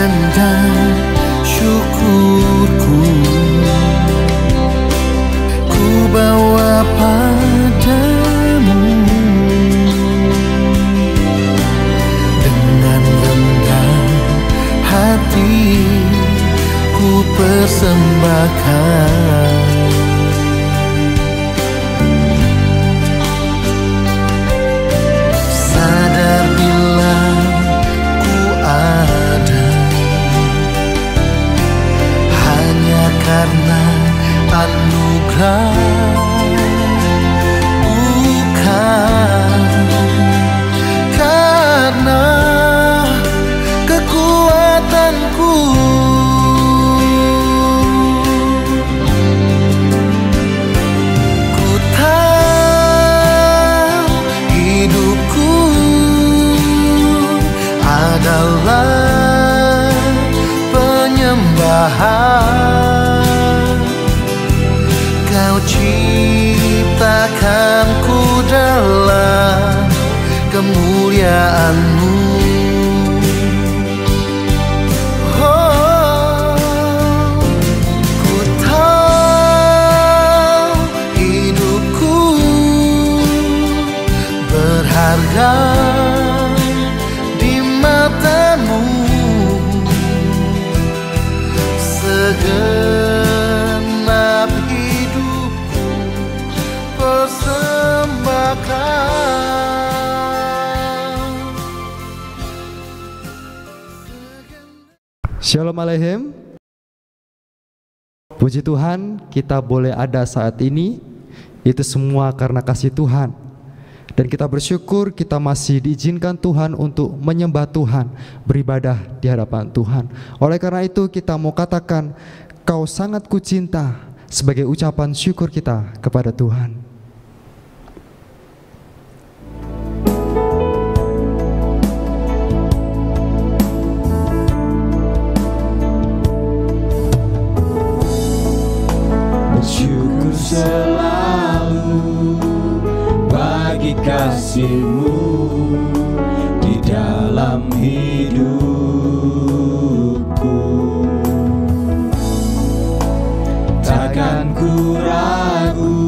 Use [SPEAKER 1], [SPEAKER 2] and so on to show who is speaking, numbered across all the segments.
[SPEAKER 1] pujian dan syukurku ku bawa padamu. Dengan rendah hati ku persembahkan. Sadar bila ku ada hanya karena anugerah, bukan karena kekuatanku. Ku tahu hidupku adalah penyembahan. Kau ciptakanku dalam kemuliaan-Mu. Oh, ku tahu hidupku berharga di mata-Mu. Segenap hidupku persembahkan.
[SPEAKER 2] Shalom Aleichem. Puji Tuhan, kita boleh ada saat ini, itu semua karena kasih Tuhan. Dan kita bersyukur kita masih diizinkan Tuhan untuk menyembah Tuhan, beribadah di hadapan Tuhan. Oleh karena itu kita mau katakan, Kau sangat kucinta, sebagai ucapan syukur kita kepada Tuhan.
[SPEAKER 3] Bersyukur selalu bagi kasih-Mu di dalam hidupku. Takkan ku ragu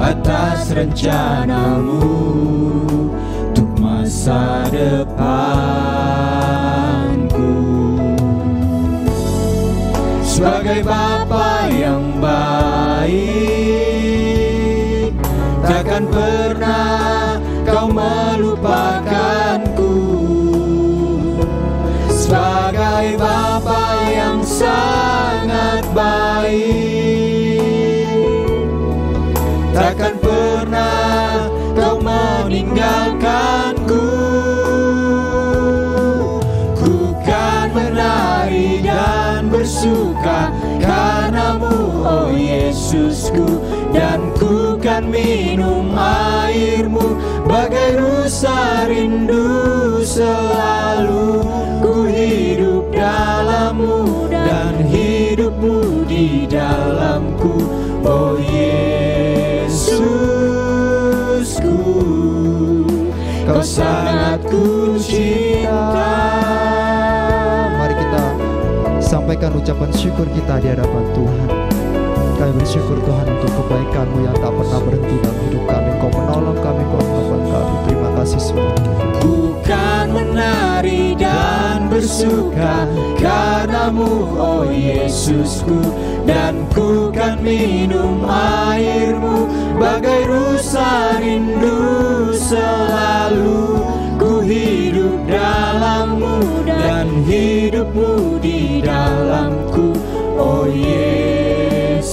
[SPEAKER 3] atas rencana-Mu untuk masa depanku. Sebagai Bapa yang baik, takkan pernah Kau melupakanku. Sebagai Bapa yang sangat baik, takkan pernah Kau meninggalkanku. Ku kan menari dan bersuka karena-Mu, oh Yesusku, dan ku kan minum air-Mu bagai rusa rindu selalu. Ku hidup dalam-Mu dan hidup-Mu di dalamku, oh Yesusku, Kau sangat ku cinta.
[SPEAKER 2] Mari kita sampaikan ucapan syukur kita di hadapan Tuhan. Kami bersyukur Tuhan untuk kebaikan-Mu yang tak pernah berhenti dalam hidup kami. Kau menolong kami, Kau menolong kami. Terima kasih semua.
[SPEAKER 3] Bukan menari dan bersuka karena-Mu, oh Yesusku, dan ku kan minum air-Mu bagai rusa rindu selalu. Ku hidup dalam-Mu dan hidup-Mu di dalamku, oh Yesusku.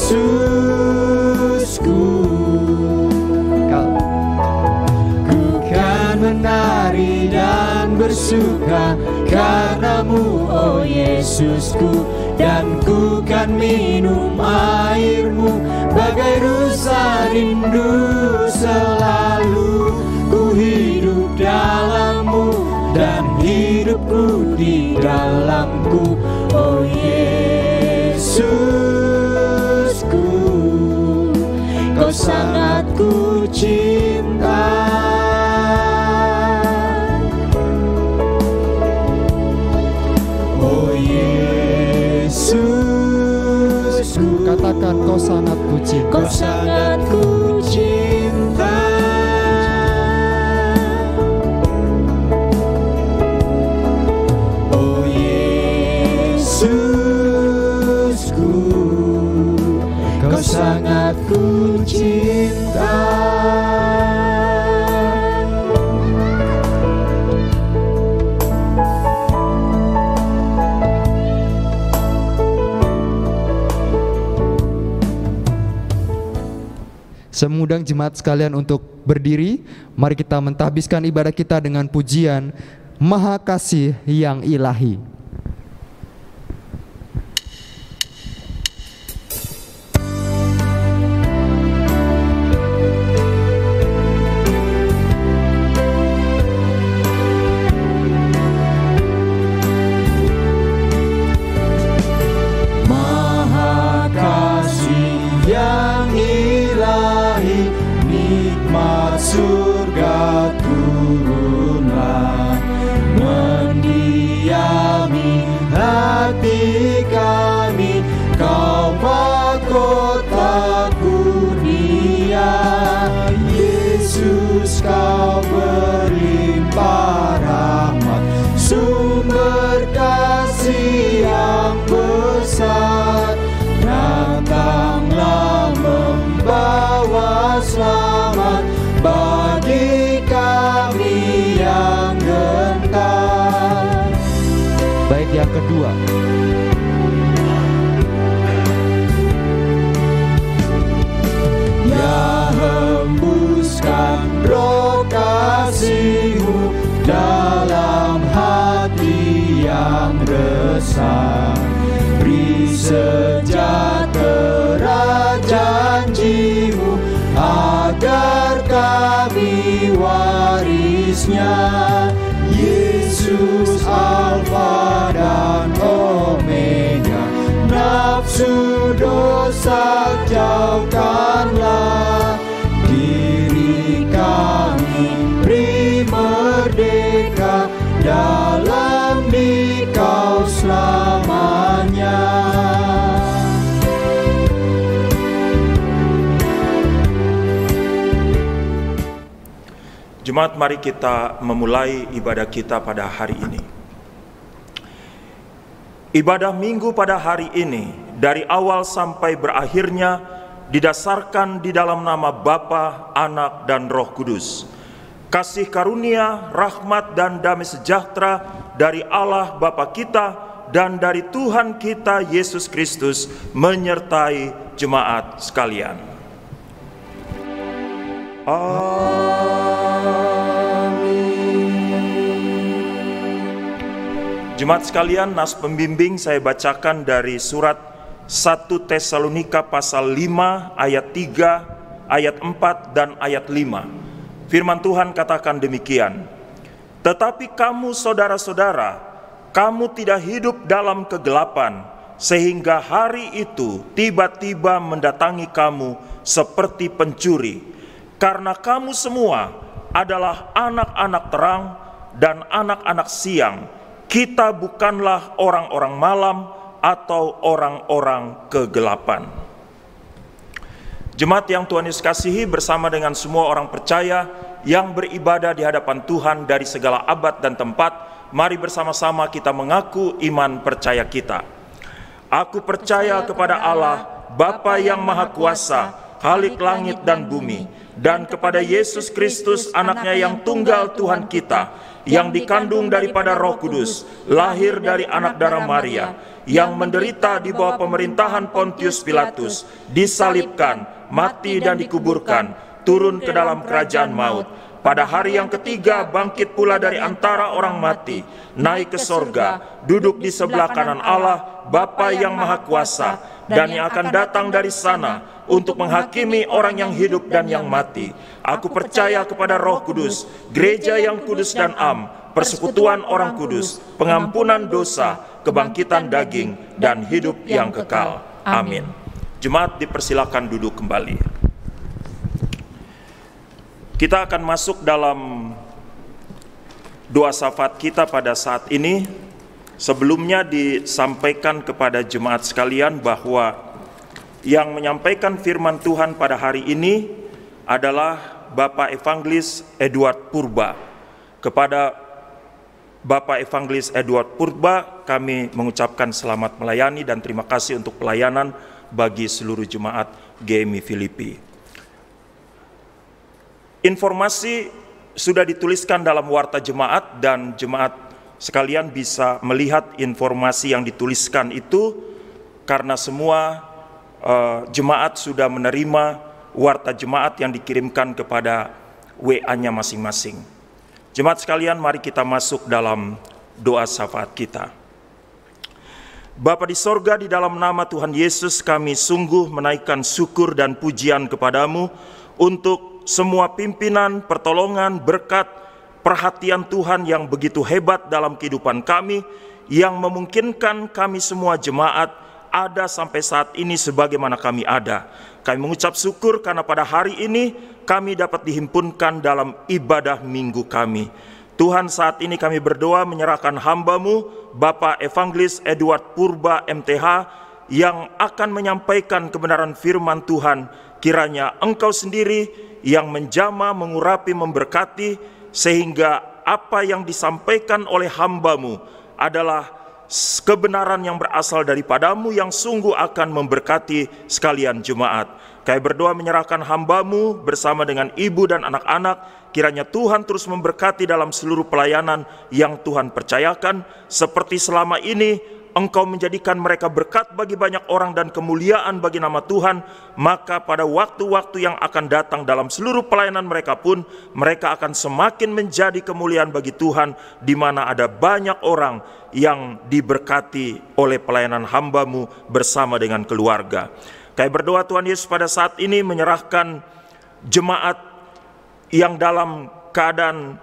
[SPEAKER 3] Ku kan menari dan bersuka karena-Mu, oh Yesusku, dan ku kan minum air-Mu bagai rusa rindu selalu. Ku hidup dalam-Mu dan hidupku di dalamku, oh Yesusku, Kau sangat ku cinta. Oh
[SPEAKER 2] Saya mengundang jemaat sekalian untuk berdiri. Mari kita mentahbiskan ibadah kita dengan pujian Maha Kasih yang Ilahi.
[SPEAKER 3] Surga turunlah, mendiami hati kami, Kau mahkota dunia. Yesus, Kau berlimpah rahmat, sumber kasih yang besar. Datanglah membawa selamat bagi kami yang gentar.
[SPEAKER 2] Baik, yang kedua.
[SPEAKER 3] Ya, hembuskan roh kasih-Mu dalam hati yang resah. Beri sejahtera janji-Mu agar kami warisnya. Yesus Alfa dan Omega, nafsu dosa jauhkanlah. Diri kami beri merdeka dalam Dikau selamanya.
[SPEAKER 4] Jemaat, mari kita memulai ibadah kita pada hari ini. Ibadah minggu pada hari ini, dari awal sampai berakhirnya, didasarkan di dalam nama Bapa, Anak, dan Roh Kudus. Kasih karunia, rahmat, dan damai sejahtera dari Allah Bapa kita dan dari Tuhan kita Yesus Kristus menyertai jemaat sekalian. Jemaat sekalian, nas pembimbing saya bacakan dari surat 1 Tesalonika pasal 5 ayat 3, ayat 4 dan ayat 5. Firman Tuhan katakan demikian. Tetapi kamu saudara-saudara, kamu tidak hidup dalam kegelapan, sehingga hari itu tiba-tiba mendatangi kamu seperti pencuri. Karena kamu semua adalah anak-anak terang dan anak-anak siang. Kita bukanlah orang-orang malam atau orang-orang kegelapan. Jemaat yang Tuhan Yesus kasihi, bersama dengan semua orang percaya yang beribadah di hadapan Tuhan dari segala abad dan tempat, mari bersama-sama kita mengaku iman percaya kita. Aku percaya kepada Allah, Bapa yang Maha Kuasa, Khalik langit dan bumi, dan kepada Yesus Kristus, anaknya yang tunggal Tuhan kita, yang dikandung daripada Roh Kudus, lahir dari anak darah Maria, yang menderita di bawah pemerintahan Pontius Pilatus, disalibkan, mati dan dikuburkan, turun ke dalam kerajaan maut. Pada hari yang ketiga bangkit pula dari antara orang mati, naik ke sorga, duduk di sebelah kanan Allah, Bapa yang Maha Kuasa, dan yang akan datang dari sana untuk menghakimi orang yang hidup dan yang mati. Aku percaya kepada Roh Kudus, gereja yang kudus dan am, persekutuan orang kudus, pengampunan dosa, kebangkitan daging, dan hidup yang kekal. Amin. Jemaat dipersilakan duduk kembali. Kita akan masuk dalam doa syafaat kita pada saat ini. Sebelumnya disampaikan kepada jemaat sekalian bahwa yang menyampaikan firman Tuhan pada hari ini adalah Bapak Evangelis Edward Purba. Kepada Bapak Evangelis Edward Purba, kami mengucapkan selamat melayani dan terima kasih untuk pelayanan bagi seluruh jemaat GMI Filipi. Informasi sudah dituliskan dalam warta jemaat dan jemaat sekalian bisa melihat informasi yang dituliskan itu karena semua jemaat sudah menerima warta jemaat yang dikirimkan kepada WA-nya masing-masing. Jemaat sekalian, mari kita masuk dalam doa syafaat kita. Bapa di sorga, di dalam nama Tuhan Yesus kami sungguh menaikkan syukur dan pujian kepadamu untuk semua pimpinan, pertolongan, berkat, perhatian Tuhan yang begitu hebat dalam kehidupan kami, yang memungkinkan kami semua jemaat ada sampai saat ini sebagaimana kami ada. Kami mengucap syukur karena pada hari ini kami dapat dihimpunkan dalam ibadah minggu kami. Tuhan, saat ini kami berdoa menyerahkan hamba-Mu, Bapak Evangelis Edward Purba MTH, yang akan menyampaikan kebenaran firman Tuhan. Kiranya Engkau sendiri yang menjamah, mengurapi, memberkati, sehingga apa yang disampaikan oleh hamba-Mu adalah kebenaran yang berasal daripadamu, yang sungguh akan memberkati sekalian jemaat. Kami berdoa menyerahkan hamba-Mu bersama dengan ibu dan anak-anak. Kiranya Tuhan terus memberkati dalam seluruh pelayanan yang Tuhan percayakan. Seperti selama ini Engkau menjadikan mereka berkat bagi banyak orang dan kemuliaan bagi nama Tuhan, maka pada waktu-waktu yang akan datang dalam seluruh pelayanan mereka pun, mereka akan semakin menjadi kemuliaan bagi Tuhan, di mana ada banyak orang yang diberkati oleh pelayanan hamba-Mu bersama dengan keluarga. Kami berdoa Tuhan Yesus pada saat ini menyerahkan jemaat yang dalam keadaan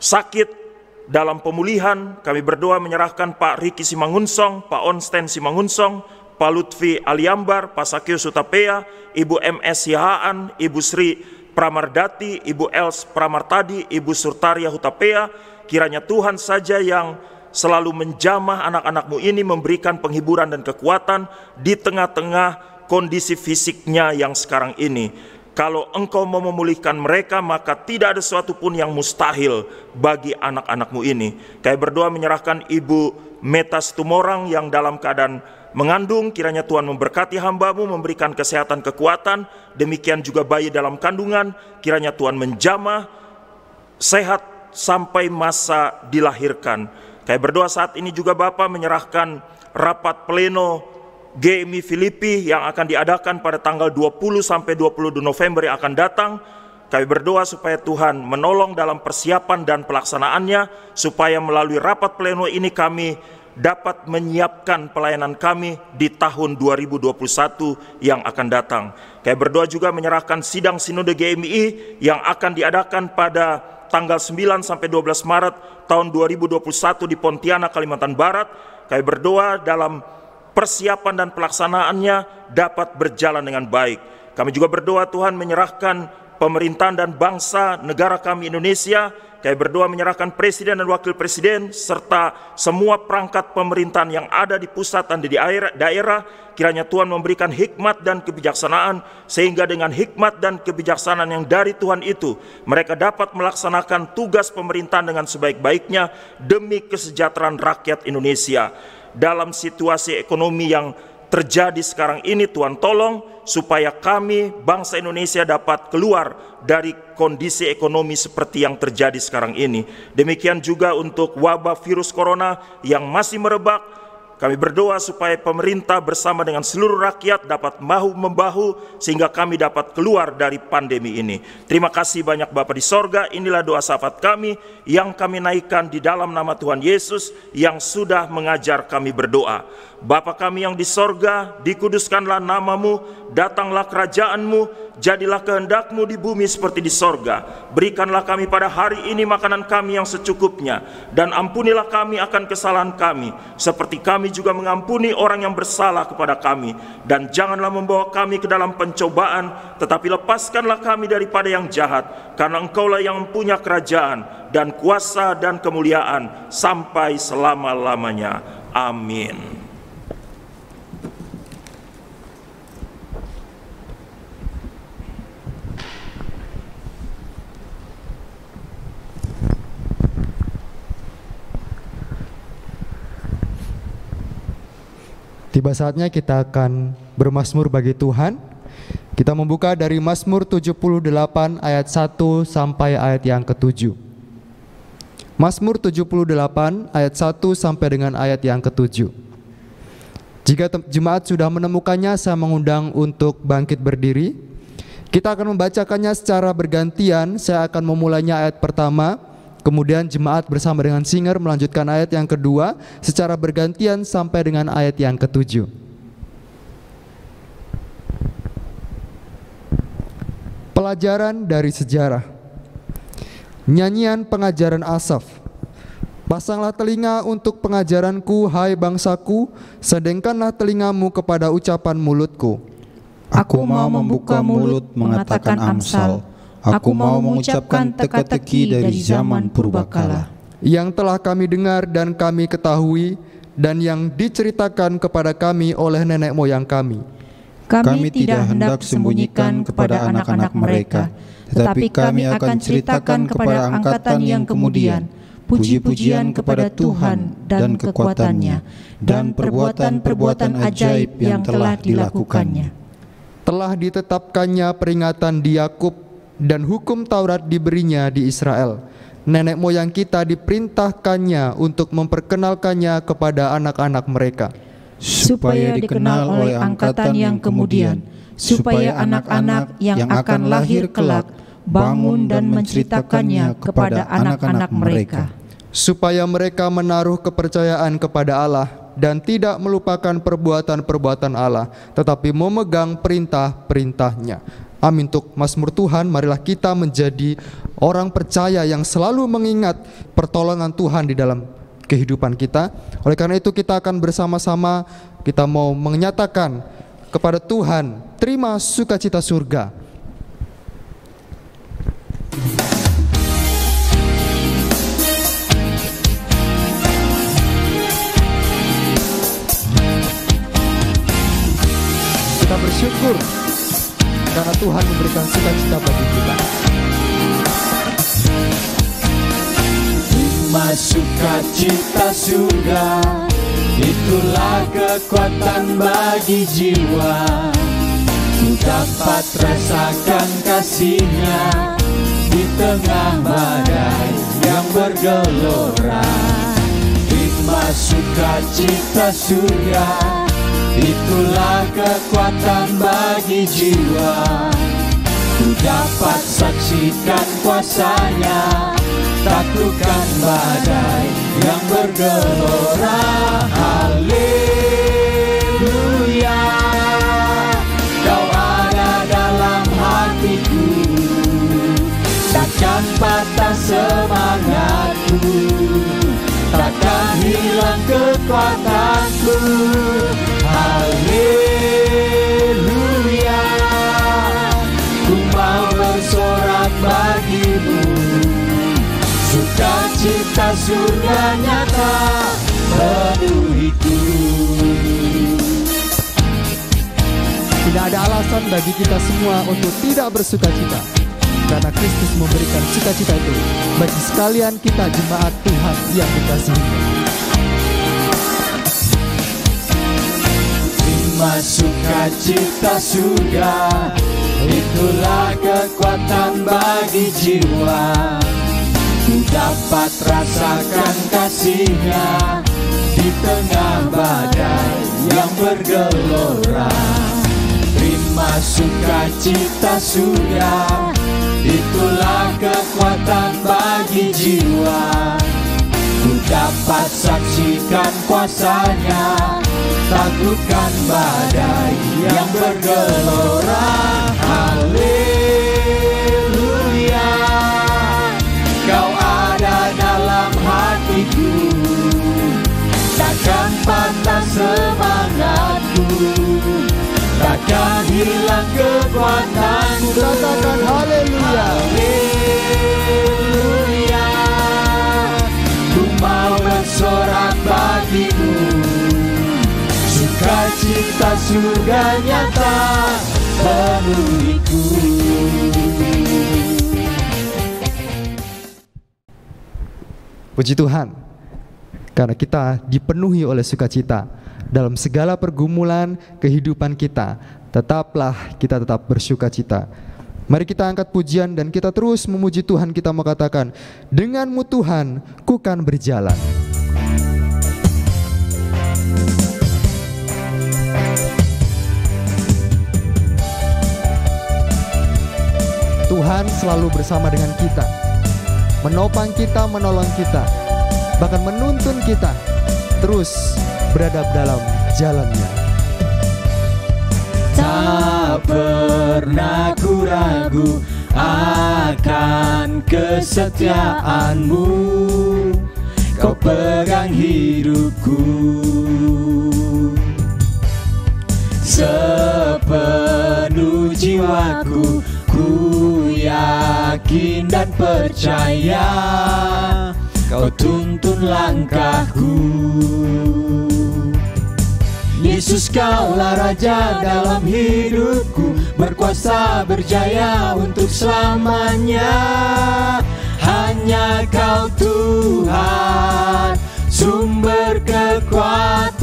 [SPEAKER 4] sakit, dalam pemulihan. Kami berdoa menyerahkan Pak Riki Simangunsong, Pak Onsten Simangunsong, Pak Lutfi Aliambar, Pak Sakio Sutapea, Ibu MS Yahaan, Ibu Sri Pramardati, Ibu Els Pramartadi, Ibu Surtaria Hutapea. Kiranya Tuhan saja yang selalu menjamah anak-anak-Mu ini, memberikan penghiburan dan kekuatan di tengah-tengah kondisi fisiknya yang sekarang ini. Kalau Engkau mau memulihkan mereka, maka tidak ada sesuatu pun yang mustahil bagi anak-anak-Mu ini. Kami berdoa menyerahkan Ibu Metas Tumorang yang dalam keadaan mengandung. Kiranya Tuhan memberkati hamba-Mu, memberikan kesehatan, kekuatan. Demikian juga bayi dalam kandungan. Kiranya Tuhan menjamah sehat sampai masa dilahirkan. Kami berdoa saat ini juga Bapa menyerahkan rapat pleno GMI Filipi yang akan diadakan pada tanggal 20 sampai 22 November yang akan datang. Kami berdoa supaya Tuhan menolong dalam persiapan dan pelaksanaannya, supaya melalui rapat pleno ini kami dapat menyiapkan pelayanan kami di tahun 2021 yang akan datang. Kami berdoa juga menyerahkan sidang Sinode GMI yang akan diadakan pada tanggal 9 sampai 12 Maret tahun 2021 di Pontianak, Kalimantan Barat. Kami berdoa dalam persiapan dan pelaksanaannya dapat berjalan dengan baik. Kami juga berdoa Tuhan menyerahkan pemerintahan dan bangsa negara kami Indonesia. Kami berdoa menyerahkan presiden dan wakil presiden serta semua perangkat pemerintahan yang ada di pusat dan di daerah. Kiranya Tuhan memberikan hikmat dan kebijaksanaan, sehingga dengan hikmat dan kebijaksanaan yang dari Tuhan itu, mereka dapat melaksanakan tugas pemerintahan dengan sebaik-baiknya demi kesejahteraan rakyat Indonesia. Dalam situasi ekonomi yang terjadi sekarang ini, Tuhan tolong supaya kami bangsa Indonesia dapat keluar dari kondisi ekonomi seperti yang terjadi sekarang ini. Demikian juga untuk wabah virus corona yang masih merebak. Kami berdoa supaya pemerintah bersama dengan seluruh rakyat dapat bahu-membahu sehingga kami dapat keluar dari pandemi ini. Terima kasih banyak Bapa di sorga. Inilah doa syafaat kami yang kami naikkan di dalam nama Tuhan Yesus yang sudah mengajar kami berdoa. Bapa kami yang di sorga, dikuduskanlah nama-Mu, datanglah kerajaan-Mu, jadilah kehendak-Mu di bumi seperti di sorga. Berikanlah kami pada hari ini makanan kami yang secukupnya, dan ampunilah kami akan kesalahan kami, seperti kami juga mengampuni orang yang bersalah kepada kami. Dan janganlah membawa kami ke dalam pencobaan, tetapi lepaskanlah kami daripada yang jahat, karena Engkaulah yang mempunyai kerajaan dan kuasa dan kemuliaan sampai selama-lamanya. Amin.
[SPEAKER 2] Tiba saatnya kita akan bermazmur bagi Tuhan. Kita membuka dari Mazmur 78 ayat 1 sampai ayat yang ke-7. Mazmur 78 ayat 1 sampai dengan ayat yang ke-7. Jika jemaat sudah menemukannya, saya mengundang untuk bangkit berdiri. Kita akan membacakannya secara bergantian. Saya akan memulainya ayat pertama, kemudian jemaat bersama dengan singer melanjutkan ayat yang kedua secara bergantian sampai dengan ayat yang ke-7. Pelajaran dari sejarah. Nyanyian pengajaran Asaf. Pasanglah telinga untuk pengajaranku, hai bangsaku, sedengkanlah telingamu kepada ucapan mulutku.
[SPEAKER 3] Aku mau membuka mulut mengatakan Amsal. Aku mau mengucapkan teka-teki dari zaman purbakala.
[SPEAKER 2] Yang telah kami dengar dan kami ketahui, dan yang diceritakan kepada kami oleh nenek moyang kami.
[SPEAKER 3] Kami tidak hendak sembunyikan kepada anak-anak mereka, tetapi kami akan ceritakan kepada angkatan yang kemudian puji-pujian kepada Tuhan dan kekuatannya, dan perbuatan-perbuatan ajaib yang telah dilakukannya.
[SPEAKER 2] Telah ditetapkannya peringatan di Yakub, dan hukum Taurat diberinya di Israel. Nenek moyang kita diperintahkannya untuk memperkenalkannya kepada anak-anak mereka,
[SPEAKER 3] supaya dikenal oleh angkatan yang kemudian, supaya anak-anak yang akan lahir kelak bangun dan menceritakannya kepada anak-anak mereka,
[SPEAKER 2] supaya mereka menaruh kepercayaan kepada Allah dan tidak melupakan perbuatan-perbuatan Allah, tetapi memegang perintah-perintahnya. Amin. Untuk mazmur Tuhan, marilah kita menjadi orang percaya yang selalu mengingat pertolongan Tuhan di dalam kehidupan kita. Oleh karena itu kita akan bersama-sama, kita mau menyatakan kepada Tuhan, terima sukacita surga. Kita bersyukur karena Tuhan memberikan sukacita bagi kita.
[SPEAKER 3] Terima sukacita surga, itulah kekuatan bagi jiwa. Ku dapat rasakan kasih-Nya di tengah badai yang bergelora. Terima sukacita surga, itulah kekuatan bagi jiwa. Ku dapat saksikan kuasa-Nya, taklukkan badai yang bergelora. Haleluya, Kau ada dalam hatiku, takkan patah semangatku, takkan hilang kekuatanku. Haleluya, ku mau bersorak bagimu, sukacita surga nyata penuhiku.
[SPEAKER 2] Tidak ada alasan bagi kita semua untuk tidak bersukacita, karena Kristus memberikan sukacita itu bagi sekalian kita jemaat Tuhan yang dikasihi.
[SPEAKER 3] Terima sukacita surga, itulah kekuatan bagi jiwa. Ku dapat rasakan kasih-Nya di tengah badai yang bergelora. Terima sukacita surga, itulah kekuatan bagi jiwa. Ku dapat saksikan kuasa-Nya, taklukkan badai yang bergelora. Haleluya, Kau ada dalam hatiku, takkan patah semangatku, takkan hilang kekuatanku.
[SPEAKER 2] Katakan haleluya.
[SPEAKER 3] Haleluya, ku mau bersorak bagimu, sukacita surga nyata penuhiku.
[SPEAKER 2] Puji Tuhan, karena kita dipenuhi oleh sukacita dalam segala pergumulan kehidupan kita, tetaplah kita tetap bersukacita. Mari kita angkat pujian dan kita terus memuji Tuhan. Kita mau katakan, denganmu Tuhan, ku kan berjalan. Tuhan selalu bersama dengan kita, menopang kita, menolong kita, bahkan menuntun kita terus berada dalam jalannya.
[SPEAKER 5] Tak pernah ku ragu akan kesetiaanmu, kau pegang hidupku. Sepenuh jiwaku ku yakin dan percaya, kau tuntun langkahku. Yesus, kaulah Raja dalam hidupku, berkuasa berjaya untuk selamanya. Hanya Kau Tuhan, sumber kekuatan,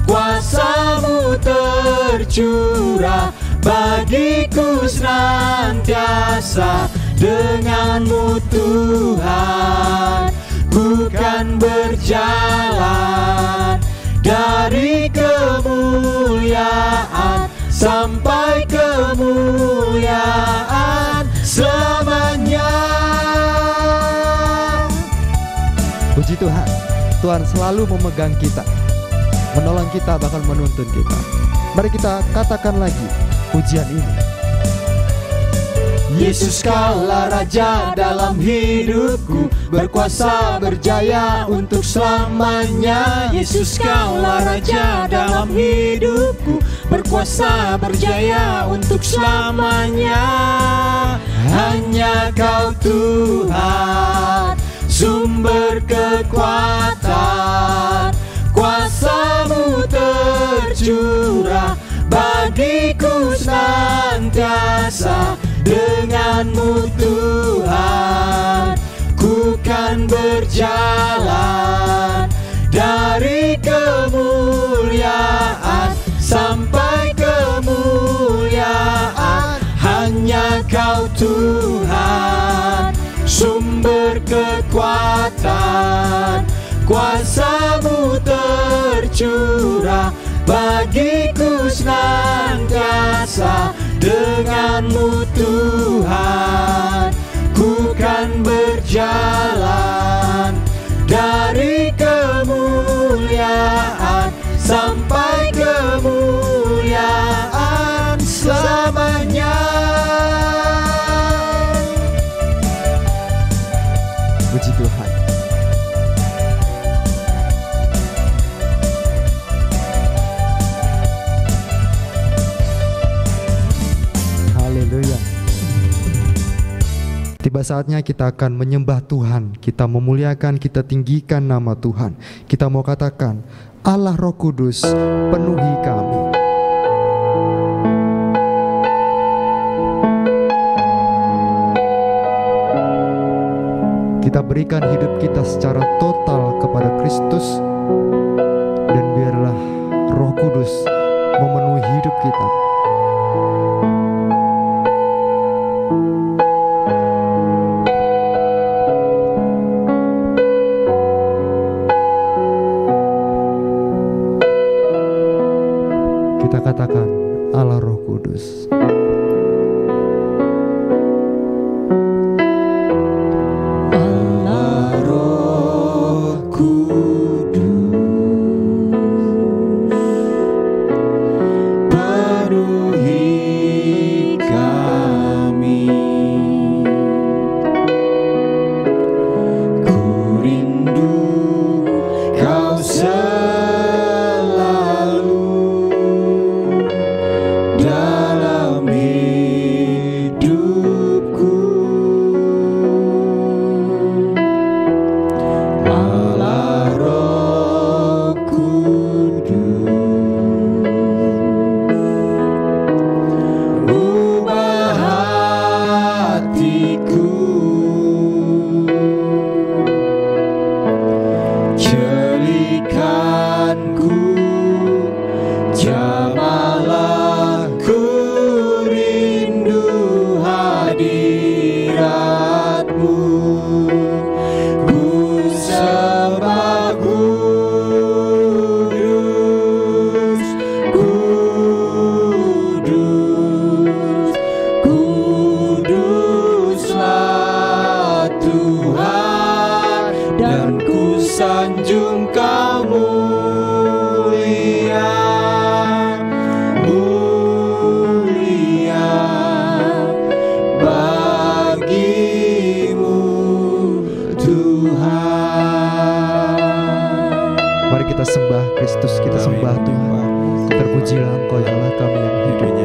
[SPEAKER 5] kuasa-Mu tercurah bagiku senantiasa. Dengan-Mu Tuhan, ku kan berjalan dari kemuliaan sampai kemuliaan selamanya.
[SPEAKER 2] Puji Tuhan, Tuhan selalu memegang kita, menolong kita, bahkan menuntun kita. Mari kita katakan lagi pujian ini.
[SPEAKER 5] Yesus, kaulah Raja dalam hidupku, berkuasa berjaya untuk selamanya. Yesus, kaulah Raja dalam hidupku, berkuasa berjaya untuk selamanya. Hanya Kau Tuhan, sumber kekuatan, kuasa-Mu tercurah bagiku senantiasa. Dengan-Mu Tuhan, ku kan berjalan dari kemuliaan sampai kemuliaan. Hanya Kau Tuhan, sumber kekuatan, kuasa-Mu tercurah bagiku senantiasa. Dengan-Mu Tuhan, ku kan berjalan dari kemuliaan sampai kemuliaan selamanya.
[SPEAKER 2] Puji Tuhan. Haleluya. Tiba saatnya kita akan menyembah Tuhan, kita memuliakan, kita tinggikan nama Tuhan. Kita mau katakan, Allah Roh Kudus penuhi kami. Kita berikan hidup kita secara total kepada Kristus, dan biarlah Roh Kudus memenuhi hidup kita. Kita katakan, Allah Roh Kudus.
[SPEAKER 5] Allah Roh Kudus, penuhi kami. Ku rindu Kau selalu dan ku sanjung Kau mulia, mulia bagimu Tuhan.
[SPEAKER 2] Mari kita sembah Kristus, kita sembah Tuhan. Terpujilah Engkau ya Allah kami yang hidup,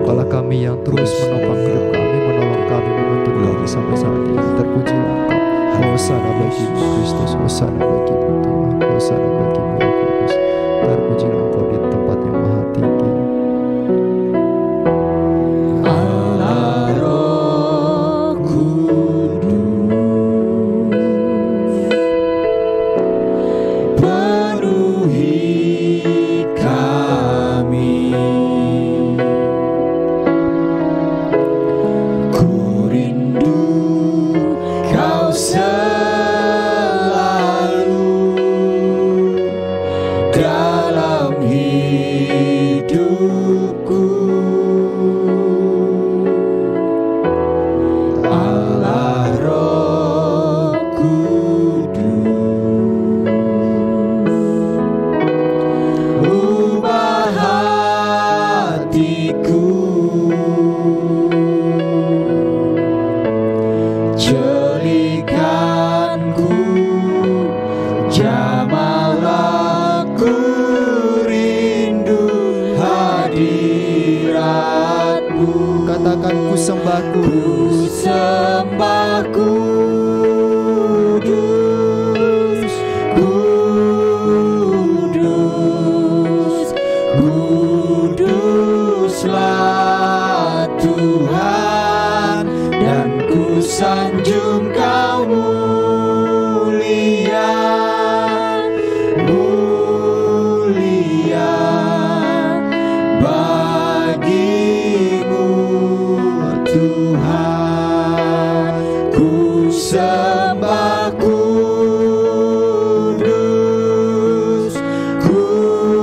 [SPEAKER 2] Engkaulah kami yang terus menopang hidup kami, menolong kami, menuntun kami sampai saat ini. Terpujilah Engkau. Hosana bagimu Kristus, hosana bagimu Tuhan, hosana bagimu Roh Kudus. Terpujilah Engkau di tempat yang maha tinggi.
[SPEAKER 5] Allah Roh Kudus, penuhi kami. Ku rindu Kau selalu dalam hidupku. Allah Roh Kudus, ubah hatiku, jelikanku, jamahlah ku rindu hadirat-Mu.
[SPEAKER 2] Katakan ku sembah
[SPEAKER 5] Ku sembah Kudus, Kudus, Kuduslah Tuhan, dan ku sanjung Kau mulia, mulia bagimu Tuhan. Ku sembah Kudus, Kudus,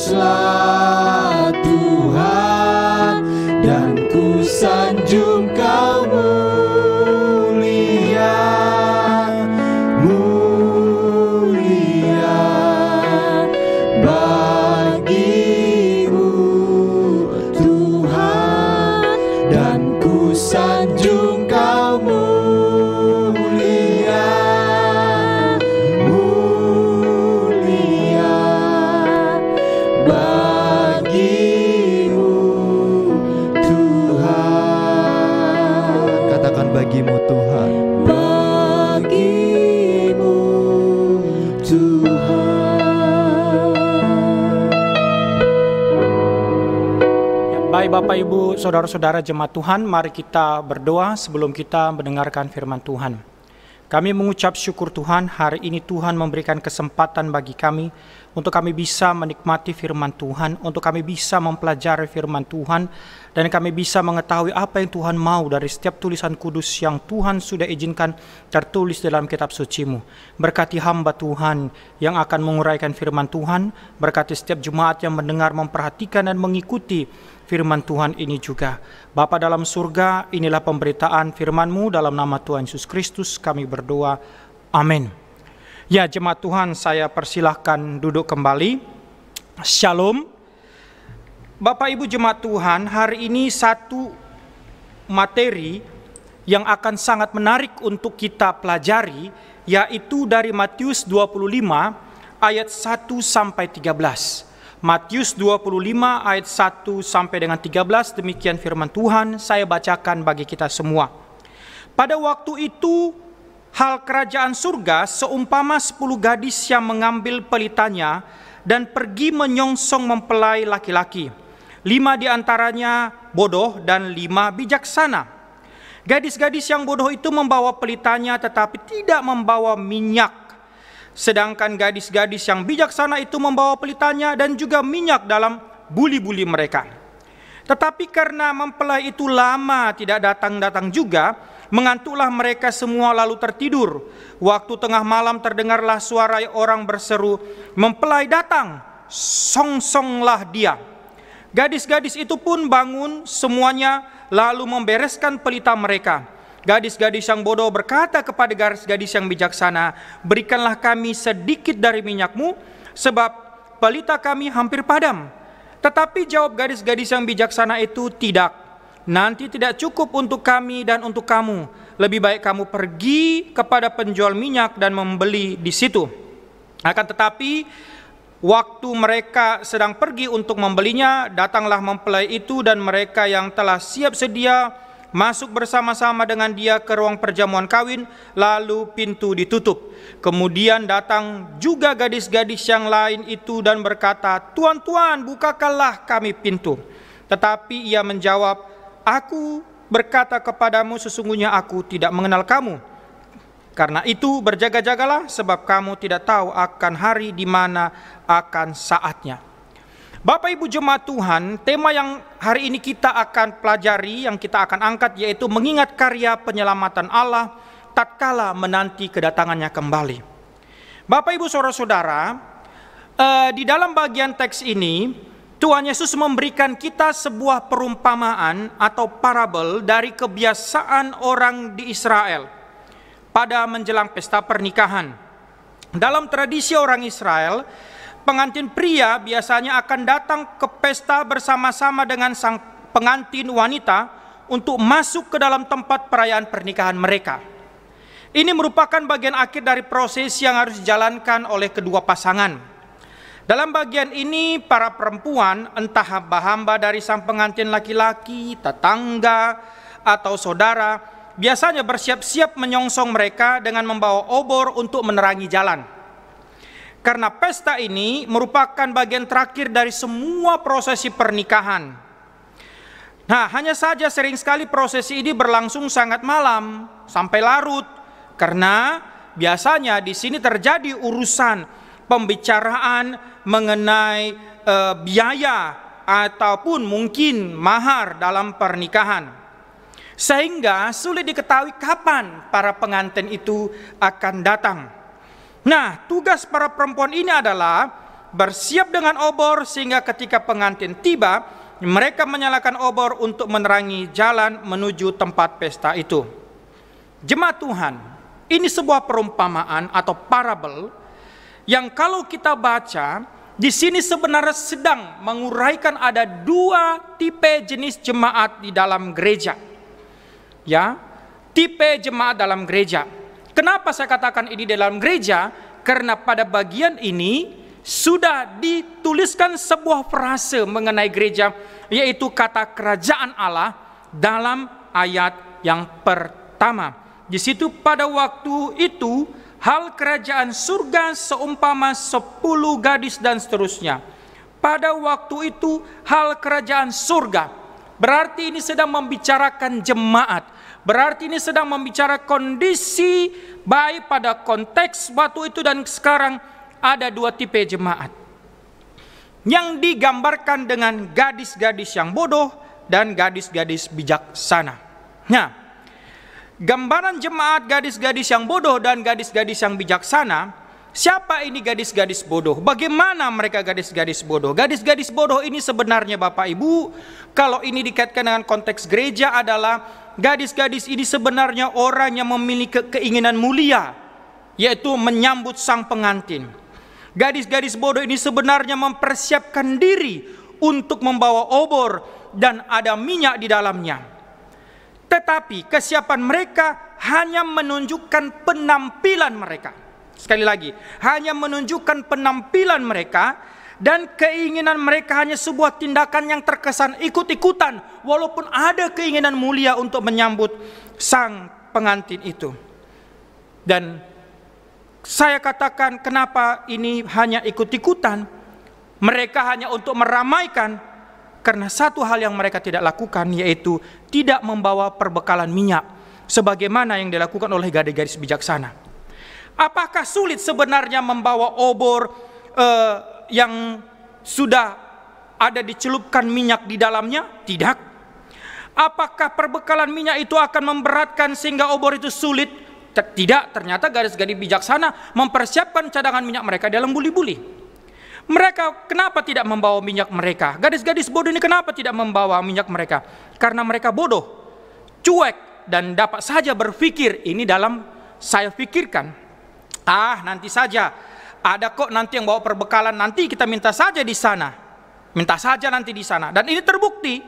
[SPEAKER 5] Kuduslah Tuhan, dan ku sanjung Kau mulia, mulia bagimu Tuhan, dan ku sanjung Kau mulia, mulia bagimu Tuhan.
[SPEAKER 2] Katakan bagimu Tuhan.
[SPEAKER 5] Bagimu Tuhan.
[SPEAKER 6] Baik Bapak Ibu, Saudara-saudara jemaat Tuhan, mari kita berdoa sebelum kita mendengarkan firman Tuhan. Kami mengucap syukur Tuhan, hari ini Tuhan memberikan kesempatan bagi kami untuk kami bisa menikmati firman Tuhan, untuk kami bisa mempelajari firman Tuhan, dan kami bisa mengetahui apa yang Tuhan mau dari setiap tulisan kudus yang Tuhan sudah izinkan tertulis dalam kitab suci-Mu. Berkati hamba Tuhan yang akan menguraikan firman Tuhan, berkati setiap jemaat yang mendengar, memperhatikan dan mengikuti firman Tuhan ini juga. Bapa dalam surga, inilah pemberitaan firman-Mu, dalam nama Tuhan Yesus Kristus kami berdoa. Amin. Ya jemaat Tuhan, saya persilahkan duduk kembali. Shalom. Bapak Ibu jemaat Tuhan, hari ini satu materi yang akan sangat menarik untuk kita pelajari, yaitu dari Matius 25 ayat 1 sampai 13. Matius 25 ayat 1 sampai dengan 13, demikian firman Tuhan, saya bacakan bagi kita semua. Pada waktu itu, hal kerajaan surga seumpama 10 gadis yang mengambil pelitanya dan pergi menyongsong mempelai laki-laki. 5 di antaranya bodoh dan 5 bijaksana. Gadis-gadis yang bodoh itu membawa pelitanya tetapi tidak membawa minyak. Sedangkan gadis-gadis yang bijaksana itu membawa pelitanya dan juga minyak dalam buli-buli mereka. Tetapi karena mempelai itu lama tidak datang-datang juga, mengantuklah mereka semua lalu tertidur. Waktu tengah malam terdengarlah suara orang berseru, "Mempelai datang, songsonglah dia." Gadis-gadis itu pun bangun semuanya lalu membereskan pelita mereka. Gadis-gadis yang bodoh berkata kepada gadis-gadis yang bijaksana, berikanlah kami sedikit dari minyakmu, sebab pelita kami hampir padam. Tetapi jawab gadis-gadis yang bijaksana itu, tidak, nanti tidak cukup untuk kami dan untuk kamu. Lebih baik kamu pergi kepada penjual minyak dan membeli di situ. Akan tetapi waktu mereka sedang pergi untuk membelinya, datanglah mempelai itu dan mereka yang telah siap sedia masuk bersama-sama dengan dia ke ruang perjamuan kawin, lalu pintu ditutup. Kemudian datang juga gadis-gadis yang lain itu dan berkata, Tuan, Tuan, bukakanlah kami pintu. Tetapi ia menjawab, aku berkata kepadamu, sesungguhnya aku tidak mengenal kamu. Karena itu berjaga-jagalah, sebab kamu tidak tahu akan hari di mana akan saatnya. Bapak Ibu jemaat Tuhan, tema yang hari ini kita akan pelajari, yang kita akan angkat, yaitu mengingat karya penyelamatan Allah tatkala menanti kedatangannya kembali. Bapak Ibu saudara-saudara, di dalam bagian teks ini Tuhan Yesus memberikan kita sebuah perumpamaan atau parabel dari kebiasaan orang di Israel pada menjelang pesta pernikahan. Dalam tradisi orang Israel, pengantin pria biasanya akan datang ke pesta bersama-sama dengan sang pengantin wanita untuk masuk ke dalam tempat perayaan pernikahan mereka. Ini merupakan bagian akhir dari proses yang harus dijalankan oleh kedua pasangan. Dalam bagian ini, para perempuan, entah hamba-hamba dari sang pengantin laki-laki, tetangga, atau saudara, biasanya bersiap-siap menyongsong mereka dengan membawa obor untuk menerangi jalan. Karena pesta ini merupakan bagian terakhir dari semua prosesi pernikahan. Nah, hanya saja sering sekali prosesi ini berlangsung sangat malam sampai larut, karena biasanya di sini terjadi urusan pembicaraan mengenai biaya ataupun mungkin mahar dalam pernikahan. Sehingga sulit diketahui kapan para pengantin itu akan datang. Nah, tugas para perempuan ini adalah bersiap dengan obor sehingga ketika pengantin tiba, mereka menyalakan obor untuk menerangi jalan menuju tempat pesta itu. Jemaat Tuhan, ini sebuah perumpamaan atau parabel yang kalau kita baca, di sini sebenarnya sedang menguraikan ada dua tipe jenis jemaat di dalam gereja. Ya, tipe jemaat dalam gereja. Kenapa saya katakan ini dalam gereja? Karena pada bagian ini sudah dituliskan sebuah frase mengenai gereja, yaitu kata kerajaan Allah dalam ayat yang pertama. Di situ pada waktu itu, hal kerajaan surga seumpama 10 gadis dan seterusnya. Pada waktu itu, hal kerajaan surga. Berarti ini sedang membicarakan jemaat. Berarti ini sedang membicarakan kondisi baik pada konteks waktu itu dan sekarang ada dua tipe jemaat. Yang digambarkan dengan gadis-gadis yang bodoh dan gadis-gadis bijaksana. Nah, gambaran jemaat gadis-gadis yang bodoh dan gadis-gadis yang bijaksana, siapa ini gadis-gadis bodoh? Bagaimana mereka gadis-gadis bodoh? Gadis-gadis bodoh ini sebenarnya Bapak Ibu, kalau ini dikaitkan dengan konteks gereja adalah gadis-gadis ini sebenarnya orang yang memiliki keinginan mulia, yaitu menyambut sang pengantin. Gadis-gadis bodoh ini sebenarnya mempersiapkan diri untuk membawa obor dan ada minyak di dalamnya. Tetapi kesiapan mereka hanya menunjukkan penampilan mereka. Sekali lagi, hanya menunjukkan penampilan mereka dan keinginan mereka hanya sebuah tindakan yang terkesan ikut-ikutan, walaupun ada keinginan mulia untuk menyambut sang pengantin itu. Dan saya katakan kenapa ini hanya ikut-ikutan, mereka hanya untuk meramaikan, karena satu hal yang mereka tidak lakukan, yaitu tidak membawa perbekalan minyak sebagaimana yang dilakukan oleh gadis-gadis bijaksana. Apakah sulit sebenarnya membawa obor yang sudah ada dicelupkan minyak di dalamnya? Tidak. Apakah perbekalan minyak itu akan memberatkan sehingga obor itu sulit? Tidak. Ternyata gadis-gadis bijaksana mempersiapkan cadangan minyak mereka dalam buli-buli. Mereka kenapa tidak membawa minyak mereka? Gadis-gadis bodoh ini kenapa tidak membawa minyak mereka? Karena mereka bodoh, cuek, dan dapat saja berpikir, ini dalam saya pikirkan, nanti saja, ada kok nanti yang bawa perbekalan, nanti kita minta saja di sana. Minta saja nanti di sana. Dan ini terbukti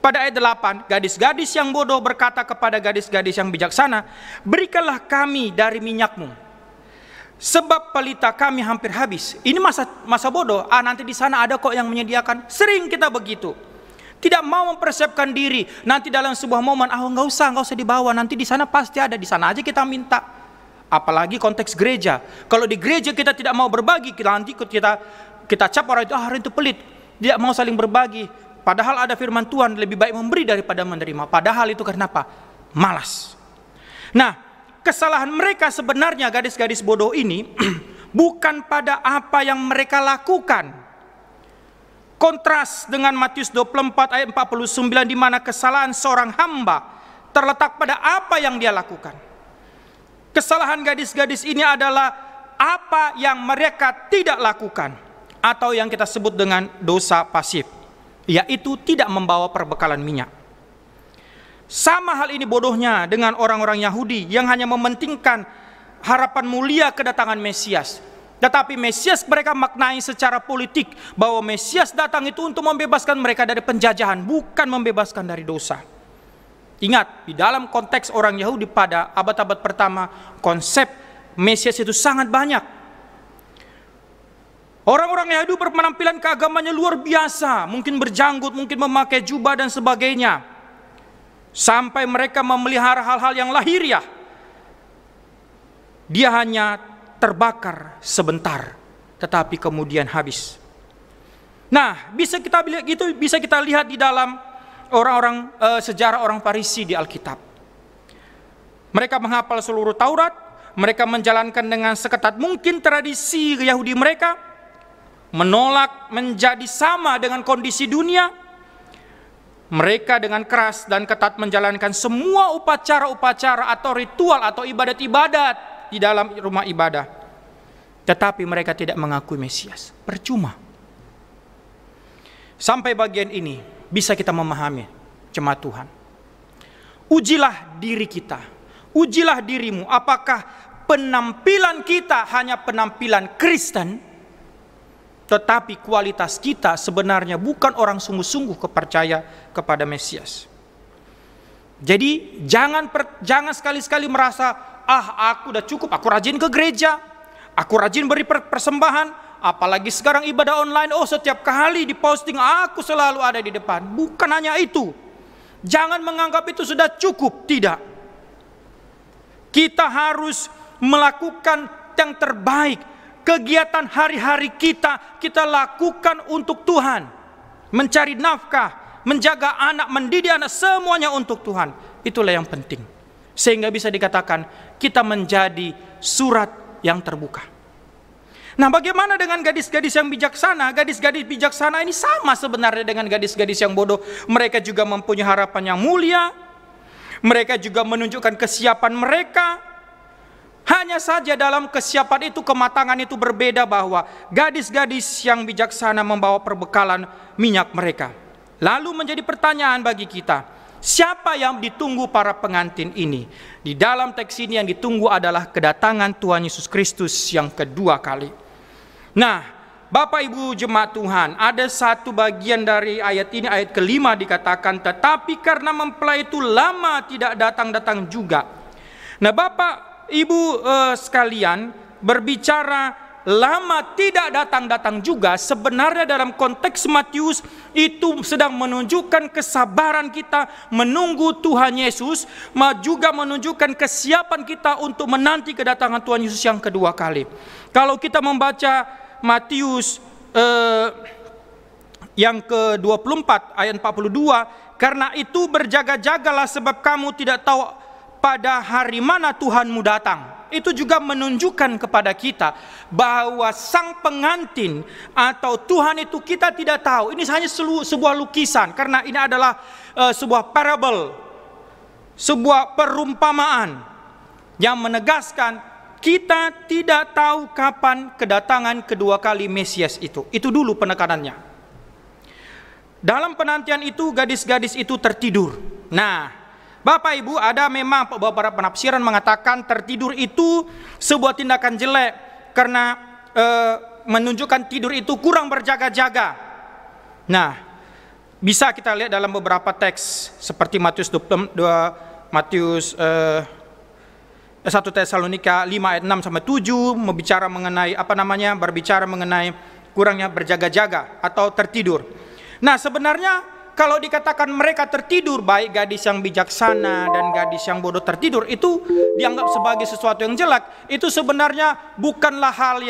[SPEAKER 6] pada ayat 8, gadis-gadis yang bodoh berkata kepada gadis-gadis yang bijaksana, berikanlah kami dari minyakmu, sebab pelita kami hampir habis. Ini masa bodoh. Nanti di sana ada kok yang menyediakan. Sering kita begitu. Tidak mau mempersiapkan diri. Nanti dalam sebuah momen, nggak usah dibawa. Nanti di sana pasti ada. Di sana aja kita minta. Apalagi konteks gereja. Kalau di gereja kita tidak mau berbagi, nanti kita cap orang itu, orang itu pelit. Tidak mau saling berbagi. Padahal ada firman Tuhan, lebih baik memberi daripada menerima. Padahal itu kenapa? Malas. Nah, kesalahan mereka sebenarnya gadis-gadis bodoh ini bukan pada apa yang mereka lakukan. Kontras dengan Matius 24 ayat 49 di mana kesalahan seorang hamba terletak pada apa yang dia lakukan. Kesalahan gadis-gadis ini adalah apa yang mereka tidak lakukan atau yang kita sebut dengan dosa pasif, yaitu tidak membawa perbekalan minyak. Sama hal ini bodohnya dengan orang-orang Yahudi yang hanya mementingkan harapan mulia kedatangan Mesias. Tetapi Mesias mereka maknai secara politik bahwa Mesias datang itu untuk membebaskan mereka dari penjajahan, bukan membebaskan dari dosa. Ingat, di dalam konteks orang Yahudi pada abad-abad pertama, konsep Mesias itu sangat banyak. Orang-orang Yahudi berpenampilan keagamannya luar biasa, mungkin berjanggut, mungkin memakai jubah dan sebagainya. Sampai mereka memelihara hal-hal yang lahiriah. Dia hanya terbakar sebentar, tetapi kemudian habis. Nah, bisa kita lihat di dalam orang-orang sejarah orang Farisi di Alkitab. Mereka menghafal seluruh Taurat, mereka menjalankan dengan seketat mungkin tradisi Yahudi mereka, menolak menjadi sama dengan kondisi dunia. Mereka dengan keras dan ketat menjalankan semua upacara-upacara atau ritual atau ibadat-ibadat di dalam rumah ibadah. Tetapi mereka tidak mengakui Mesias. Percuma. Sampai bagian ini bisa kita memahami jemaat Tuhan. Ujilah diri kita. Ujilah dirimu. Apakah penampilan kita hanya penampilan Kristen, tetapi kualitas kita sebenarnya bukan orang sungguh-sungguh percaya kepada Mesias. Jadi jangan sekali-sekali merasa, aku udah cukup, aku rajin ke gereja, aku rajin beri persembahan, apalagi sekarang ibadah online, setiap kali diposting aku selalu ada di depan. Bukan hanya itu. Jangan menganggap itu sudah cukup, tidak. Kita harus melakukan yang terbaik. Kegiatan hari-hari kita lakukan untuk Tuhan. Mencari nafkah, menjaga anak, mendidik anak, semuanya untuk Tuhan. Itulah yang penting. Sehingga bisa dikatakan kita menjadi surat yang terbuka. Nah, bagaimana dengan gadis-gadis yang bijaksana? Gadis-gadis bijaksana ini sama sebenarnya dengan gadis-gadis yang bodoh. Mereka juga mempunyai harapan yang mulia. Mereka juga menunjukkan kesiapan mereka. Hanya saja dalam kesiapan itu, kematangan itu berbeda, bahwa gadis-gadis yang bijaksana membawa perbekalan minyak mereka. Lalu menjadi pertanyaan bagi kita, siapa yang ditunggu para pengantin ini? Di dalam teks ini yang ditunggu adalah kedatangan Tuhan Yesus Kristus yang kedua kali. Nah, Bapak Ibu jemaat Tuhan, ada satu bagian dari ayat ini, ayat kelima dikatakan, tetapi karena mempelai itu lama tidak datang-datang juga. Nah, Bapak Ibu sekalian, berbicara lama tidak datang-datang juga, sebenarnya dalam konteks Matius itu sedang menunjukkan kesabaran kita menunggu Tuhan Yesus, juga menunjukkan kesiapan kita untuk menanti kedatangan Tuhan Yesus yang kedua kali. Kalau kita membaca Matius yang ke-24 ayat 42, karena itu berjaga-jagalah sebab kamu tidak tahu pada hari mana Tuhanmu datang. Itu juga menunjukkan kepada kita bahwa sang pengantin atau Tuhan itu kita tidak tahu. Ini hanya sebuah lukisan, karena ini adalah sebuah parable, sebuah perumpamaan yang menegaskan kita tidak tahu kapan kedatangan kedua kali Mesias itu. Itu dulu penekanannya. Dalam penantian itu gadis-gadis itu tertidur. Nah, Bapak Ibu, ada memang beberapa penafsiran mengatakan tertidur itu sebuah tindakan jelek karena menunjukkan tidur itu kurang berjaga-jaga. Nah, bisa kita lihat dalam beberapa teks seperti Matius 1 Tesalonika 5 ayat 6 sampai 7 berbicara mengenai kurangnya berjaga-jaga atau tertidur. Nah, sebenarnya kalau dikatakan mereka tertidur, baik gadis yang bijaksana dan gadis yang bodoh tertidur, itu dianggap sebagai sesuatu yang jelek. Itu sebenarnya bukanlah hal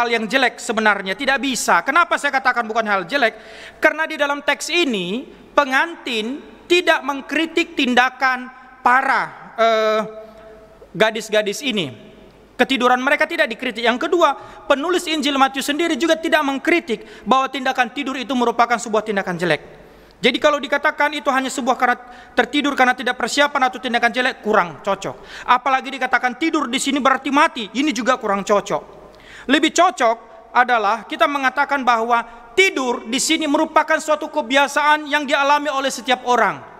[SPEAKER 6] yang jelek sebenarnya, tidak bisa. Kenapa saya katakan bukan hal jelek? Karena di dalam teks ini pengantin tidak mengkritik tindakan para gadis-gadis ini. Ketiduran mereka tidak dikritik. Yang kedua, penulis Injil Matius sendiri juga tidak mengkritik bahwa tindakan tidur itu merupakan sebuah tindakan jelek. Jadi kalau dikatakan itu hanya sebuah karena tertidur karena tidak persiapan atau tindakan jelek, kurang cocok. Apalagi dikatakan tidur di sini berarti mati, ini juga kurang cocok. Lebih cocok adalah kita mengatakan bahwa tidur di sini merupakan suatu kebiasaan yang dialami oleh setiap orang.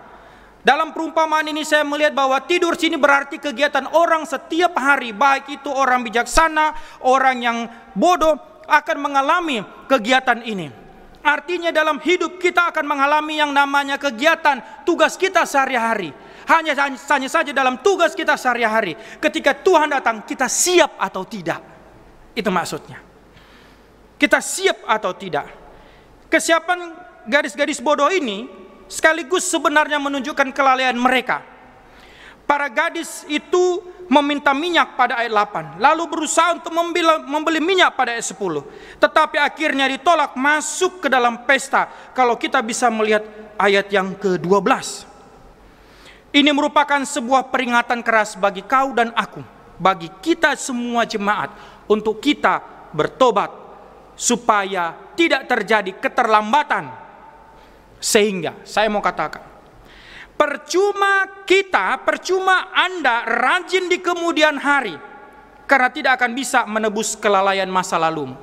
[SPEAKER 6] Dalam perumpamaan ini saya melihat bahwa tidur sini berarti kegiatan orang setiap hari, baik itu orang bijaksana, orang yang bodoh akan mengalami kegiatan ini. Artinya dalam hidup kita akan mengalami yang namanya kegiatan tugas kita sehari-hari. Hanya saja dalam tugas kita sehari-hari, ketika Tuhan datang kita siap atau tidak. Itu maksudnya. Kita siap atau tidak. Kesiapan gadis-gadis bodoh ini sekaligus sebenarnya menunjukkan kelalaian mereka. Para gadis itu meminta minyak pada ayat 8, lalu berusaha untuk membeli minyak pada ayat 10, tetapi akhirnya ditolak masuk ke dalam pesta. Kalau kita bisa melihat ayat yang ke-12, ini merupakan sebuah peringatan keras bagi kau dan aku, bagi kita semua jemaat, untuk kita bertobat supaya tidak terjadi keterlambatan. Sehingga saya mau katakan, percuma Anda rajin di kemudian hari, karena tidak akan bisa menebus kelalaian masa lalumu.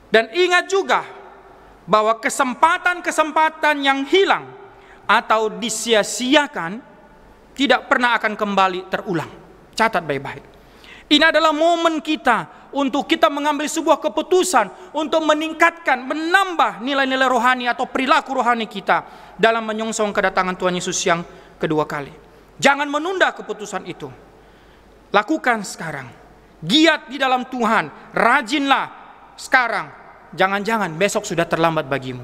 [SPEAKER 6] Dan ingat juga bahwa kesempatan-kesempatan yang hilang atau disia-siakan tidak pernah akan kembali terulang. Catat baik-baik. Ini adalah momen kita untuk kita mengambil sebuah keputusan untuk meningkatkan, menambah nilai-nilai rohani atau perilaku rohani kita dalam menyongsong kedatangan Tuhan Yesus yang kedua kali. Jangan menunda keputusan itu. Lakukan sekarang. Giat di dalam Tuhan. Rajinlah sekarang. Jangan-jangan besok sudah terlambat bagimu.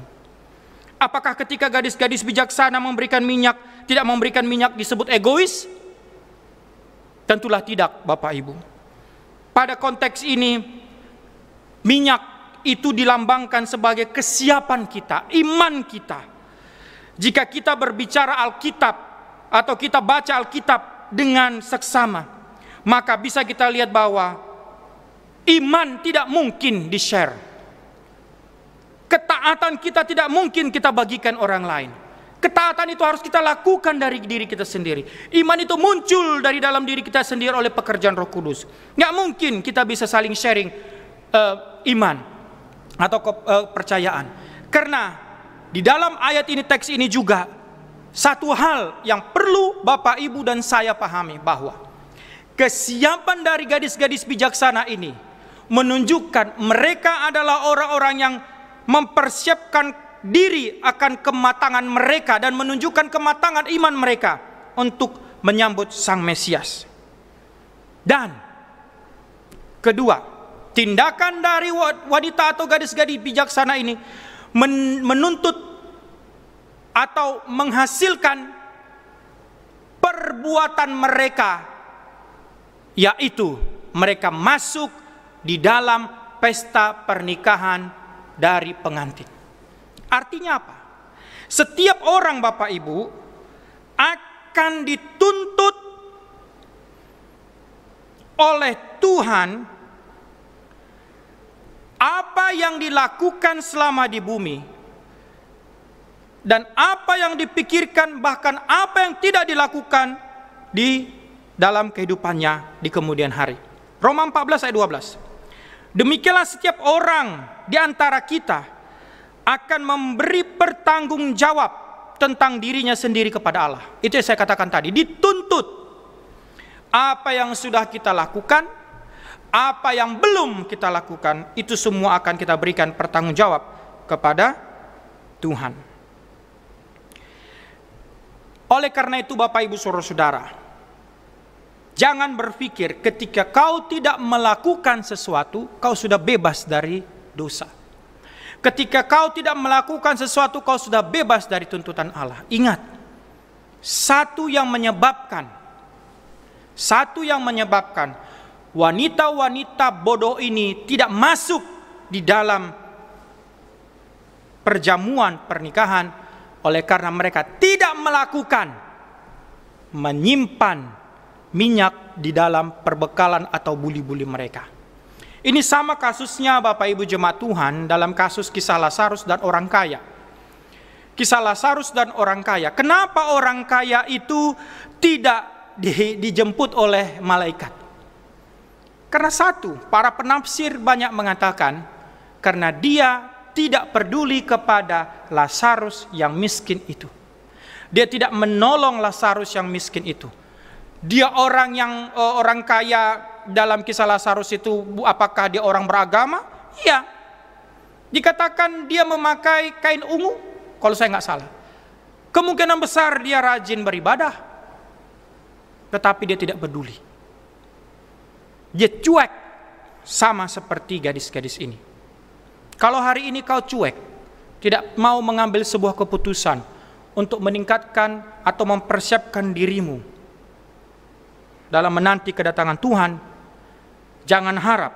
[SPEAKER 6] Apakah ketika gadis-gadis bijaksana memberikan minyak, tidak memberikan minyak disebut egois? Tentulah tidak, Bapak Ibu. Pada konteks ini, minyak itu dilambangkan sebagai kesiapan kita, iman kita. Jika kita berbicara Alkitab atau kita baca Alkitab dengan seksama, maka bisa kita lihat bahwa iman tidak mungkin di-share. Ketaatan kita tidak mungkin kita bagikan orang lain. Ketaatan itu harus kita lakukan dari diri kita sendiri. Iman itu muncul dari dalam diri kita sendiri oleh pekerjaan Roh Kudus. Nggak mungkin kita bisa saling sharing iman atau kepercayaan. Karena di dalam ayat ini, teks ini juga satu hal yang perlu Bapak, Ibu, dan saya pahami, bahwa kesiapan dari gadis-gadis bijaksana ini menunjukkan mereka adalah orang-orang yang mempersiapkan diri akan kematangan mereka dan menunjukkan kematangan iman mereka untuk menyambut Sang Mesias. Dan kedua, tindakan dari wanita atau gadis-gadis bijaksana ini menuntut atau menghasilkan perbuatan mereka, yaitu mereka masuk di dalam pesta pernikahan dari pengantin. Artinya apa? Setiap orang, Bapak Ibu, akan dituntut oleh Tuhan apa yang dilakukan selama di bumi dan apa yang dipikirkan, bahkan apa yang tidak dilakukan di dalam kehidupannya di kemudian hari. Roma 14 ayat 12. Demikianlah setiap orang di antara kita akan memberi pertanggungjawab tentang dirinya sendiri kepada Allah. Itu yang saya katakan tadi, dituntut. Apa yang sudah kita lakukan, apa yang belum kita lakukan, itu semua akan kita berikan pertanggungjawab kepada Tuhan. Oleh karena itu Bapak Ibu Saudara-saudara, jangan berpikir ketika kau tidak melakukan sesuatu, kau sudah bebas dari dosa. Ketika kau tidak melakukan sesuatu, kau sudah bebas dari tuntutan Allah. Ingat, satu yang menyebabkan wanita-wanita bodoh ini tidak masuk di dalam perjamuan pernikahan, oleh karena mereka tidak melakukan menyimpan minyak di dalam perbekalan atau buli-buli mereka. Ini sama kasusnya Bapak Ibu jemaat Tuhan dalam kasus kisah Lazarus dan orang kaya. Kisah Lazarus dan orang kaya. Kenapa orang kaya itu tidak dijemput oleh malaikat? Karena satu, para penafsir banyak mengatakan karena dia tidak peduli kepada Lazarus yang miskin itu. Dia tidak menolong Lazarus yang miskin itu. Dia orang kaya dalam kisah Lazarus itu, apakah dia orang beragama? Iya. Dikatakan dia memakai kain ungu, kalau saya nggak salah. Kemungkinan besar dia rajin beribadah, tetapi dia tidak peduli. Dia cuek, sama seperti gadis-gadis ini. Kalau hari ini kau cuek, tidak mau mengambil sebuah keputusan untuk meningkatkan atau mempersiapkan dirimu dalam menanti kedatangan Tuhan, jangan harap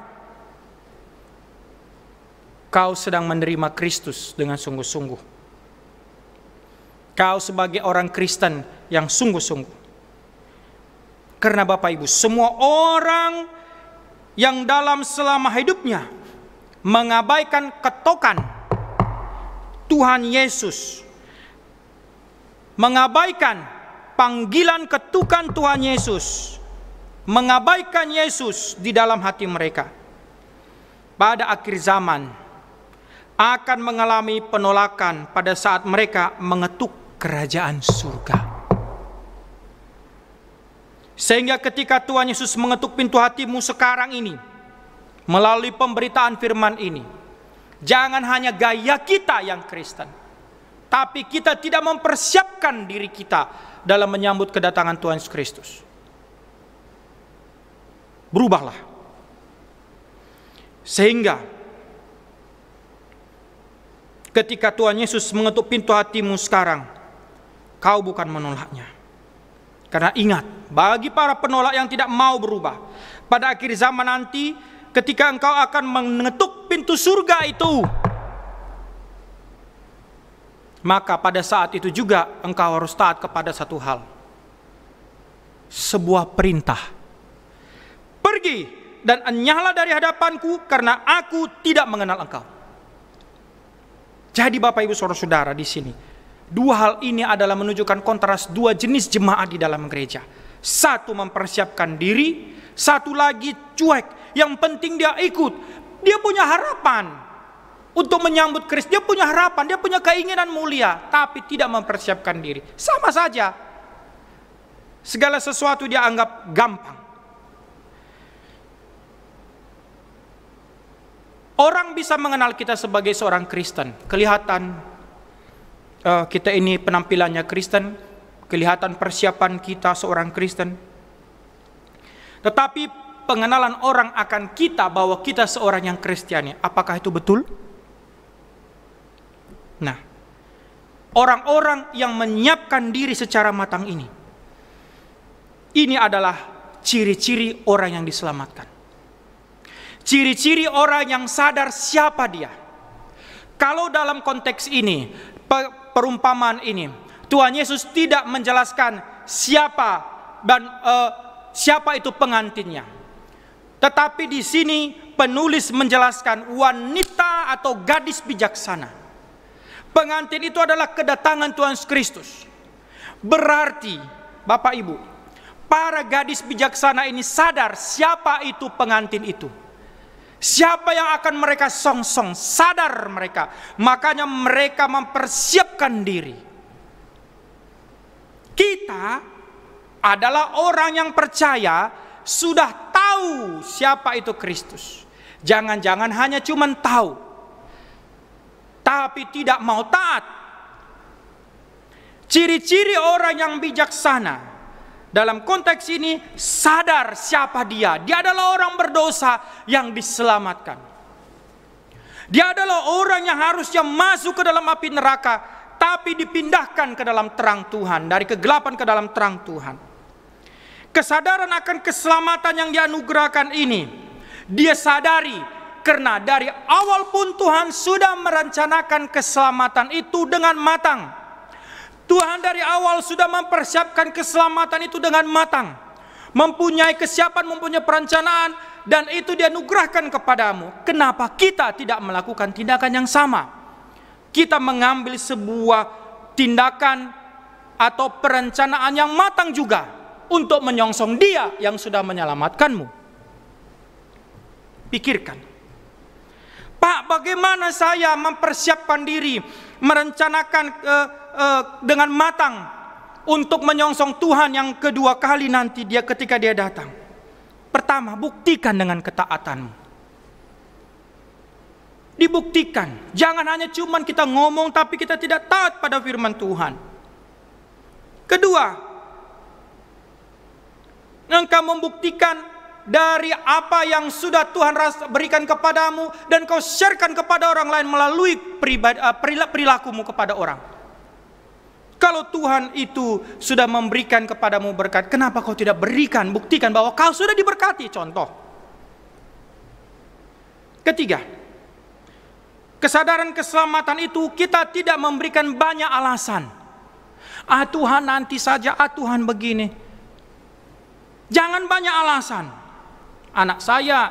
[SPEAKER 6] kau sedang menerima Kristus dengan sungguh-sungguh. Kau sebagai orang Kristen yang sungguh-sungguh. Karena Bapak Ibu, semua orang yang dalam selama hidupnya mengabaikan ketokan Tuhan Yesus, mengabaikan panggilan ketukan Tuhan Yesus, mengabaikan Yesus di dalam hati mereka, pada akhir zaman akan mengalami penolakan pada saat mereka mengetuk kerajaan surga. Sehingga ketika Tuhan Yesus mengetuk pintu hatimu sekarang ini, melalui pemberitaan firman ini, jangan hanya gaya kita yang Kristen, tapi kita tidak mempersiapkan diri kita dalam menyambut kedatangan Tuhan Yesus Kristus. Berubahlah. Sehingga ketika Tuhan Yesus mengetuk pintu hatimu sekarang, kau bukan menolaknya. Karena ingat, bagi para penolak yang tidak mau berubah, pada akhir zaman nanti, ketika engkau akan mengetuk pintu surga itu, maka pada saat itu juga engkau harus taat kepada satu hal. Sebuah perintah. Pergi dan enyahlah dari hadapanku, karena aku tidak mengenal engkau. Jadi Bapak Ibu Saudara-saudara di sini, dua hal ini adalah menunjukkan kontras dua jenis jemaat di dalam gereja. Satu mempersiapkan diri, satu lagi cuek. Yang penting dia ikut. Dia punya harapan untuk menyambut Kristus. Dia punya harapan, dia punya keinginan mulia, tapi tidak mempersiapkan diri. Sama saja. Segala sesuatu dia anggap gampang. Orang bisa mengenal kita sebagai seorang Kristen. Kelihatan kita ini penampilannya Kristen, kelihatan persiapan kita seorang Kristen. Tetapi pengenalan orang akan kita bahwa kita seorang yang Kristiani, apakah itu betul? Nah, orang-orang yang menyiapkan diri secara matang ini adalah ciri-ciri orang yang diselamatkan. Ciri-ciri orang yang sadar siapa dia. Kalau dalam konteks ini, perumpamaan ini, Tuhan Yesus tidak menjelaskan siapa dan siapa itu pengantinnya. Tetapi di sini penulis menjelaskan wanita atau gadis bijaksana. Pengantin itu adalah kedatangan Tuhan Kristus. Berarti, Bapak Ibu, para gadis bijaksana ini sadar siapa itu pengantin itu. Siapa yang akan mereka songsong, sadar mereka. Makanya mereka mempersiapkan diri. Kita adalah orang yang percaya, sudah tahu siapa itu Kristus. Jangan-jangan hanya cuman tahu, tapi tidak mau taat. Ciri-ciri orang yang bijaksana dalam konteks ini sadar siapa dia. Dia adalah orang berdosa yang diselamatkan. Dia adalah orang yang harusnya masuk ke dalam api neraka, tapi dipindahkan ke dalam terang Tuhan, dari kegelapan ke dalam terang Tuhan. Kesadaran akan keselamatan yang dianugerahkan ini, dia sadari karena dari awal pun Tuhan sudah merencanakan keselamatan itu dengan matang. Tuhan dari awal sudah mempersiapkan keselamatan itu dengan matang. Mempunyai kesiapan, mempunyai perencanaan, dan itu dianugerahkan kepadamu. Kenapa kita tidak melakukan tindakan yang sama? Kita mengambil sebuah tindakan atau perencanaan yang matang juga untuk menyongsong Dia yang sudah menyelamatkanmu. Pikirkan, Pak, bagaimana saya mempersiapkan diri, merencanakan dengan matang untuk menyongsong Tuhan yang kedua kali nanti dia ketika dia datang. Pertama, buktikan dengan ketaatanmu. Dibuktikan. Jangan hanya cuman kita ngomong tapi kita tidak taat pada firman Tuhan. Kedua, engkau membuktikan dari apa yang sudah Tuhan berikan kepadamu dan kau sharekan kepada orang lain melalui perilakumu kepada orang. Kalau Tuhan itu sudah memberikan kepadamu berkat, kenapa kau tidak berikan, buktikan bahwa kau sudah diberkati? Contoh. Ketiga, kesadaran keselamatan itu kita tidak memberikan banyak alasan. Ah Tuhan nanti saja, ah Tuhan begini. Jangan banyak alasan. Anak saya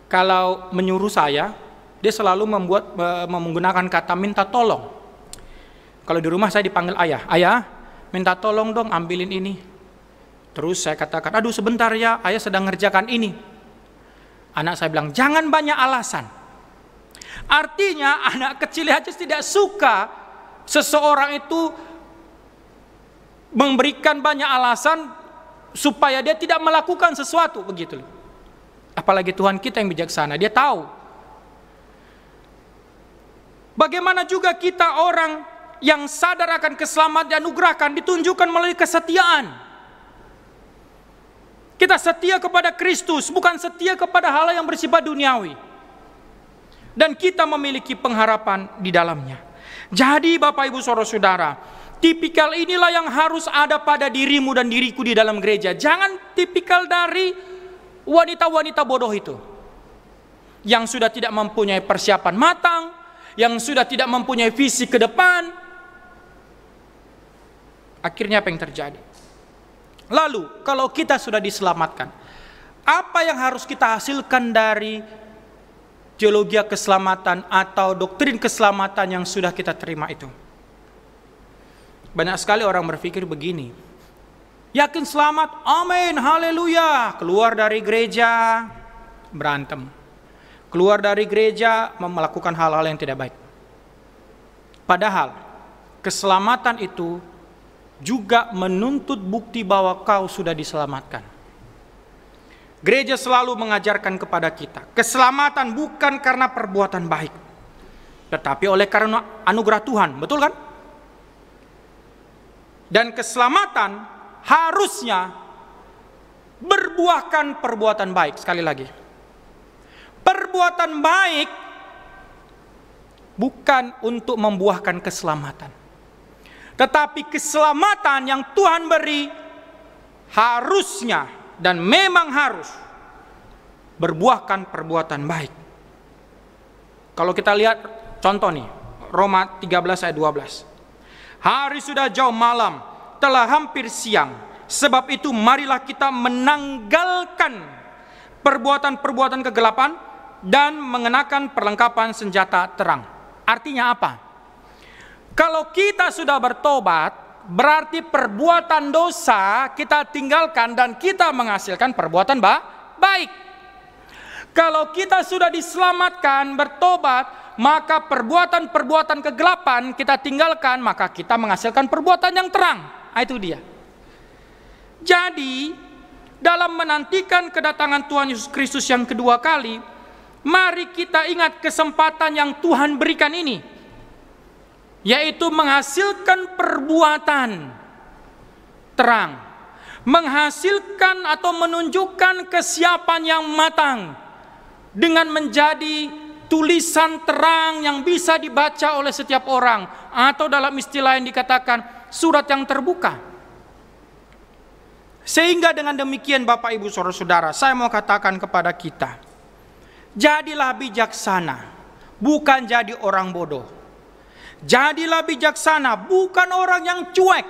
[SPEAKER 6] kalau menyuruh saya, dia selalu menggunakan kata minta tolong. Kalau di rumah saya dipanggil ayah, ayah minta tolong dong ambilin ini. Terus saya katakan, aduh sebentar ya, ayah sedang ngerjakan ini. Anak saya bilang, jangan banyak alasan. Artinya anak kecil aja tidak suka seseorang itu memberikan banyak alasan supaya dia tidak melakukan sesuatu, begitu. Apalagi Tuhan kita yang bijaksana, dia tahu. Bagaimana juga kita orang yang sadar akan keselamatan dianugerahkan, ditunjukkan melalui kesetiaan. Kita setia kepada Kristus, bukan setia kepada hal yang bersifat duniawi. Dan kita memiliki pengharapan di dalamnya. Jadi Bapak Ibu Saudara-saudara, tipikal inilah yang harus ada pada dirimu dan diriku di dalam gereja. Jangan tipikal dari wanita-wanita bodoh itu, yang sudah tidak mempunyai persiapan matang, yang sudah tidak mempunyai visi ke depan. Akhirnya apa yang terjadi? Lalu kalau kita sudah diselamatkan, apa yang harus kita hasilkan dari teologi keselamatan atau doktrin keselamatan yang sudah kita terima itu? Banyak sekali orang berpikir begini, yakin selamat, amin, haleluya. Keluar dari gereja berantem, keluar dari gereja melakukan hal-hal yang tidak baik. Padahal keselamatan itu juga menuntut bukti bahwa kau sudah diselamatkan. Gereja selalu mengajarkan kepada kita, keselamatan bukan karena perbuatan baik, tetapi oleh karena anugerah Tuhan, betul kan? Dan keselamatan harusnya berbuahkan perbuatan baik. Sekali lagi, perbuatan baik bukan untuk membuahkan keselamatan, tetapi keselamatan yang Tuhan beri harusnya dan memang harus berbuahkan perbuatan baik. Kalau kita lihat contoh nih, Roma 13 ayat 12. Hari sudah jauh malam, telah hampir siang. Sebab itu marilah kita menanggalkan perbuatan-perbuatan kegelapan dan mengenakan perlengkapan senjata terang. Artinya apa? Kalau kita sudah bertobat, berarti perbuatan dosa kita tinggalkan dan kita menghasilkan perbuatan baik. Kalau kita sudah diselamatkan, bertobat, maka perbuatan-perbuatan kegelapan kita tinggalkan, maka kita menghasilkan perbuatan yang terang. Itu dia. Jadi, dalam menantikan kedatangan Tuhan Yesus Kristus yang kedua kali, mari kita ingat kesempatan yang Tuhan berikan ini, yaitu menghasilkan perbuatan terang, menghasilkan atau menunjukkan kesiapan yang matang dengan menjadi tulisan terang yang bisa dibaca oleh setiap orang, atau dalam istilah yang dikatakan surat yang terbuka. Sehingga dengan demikian Bapak Ibu Saudara-saudara, saya mau katakan kepada kita, jadilah bijaksana, bukan jadi orang bodoh. Jadilah bijaksana, bukan orang yang cuek.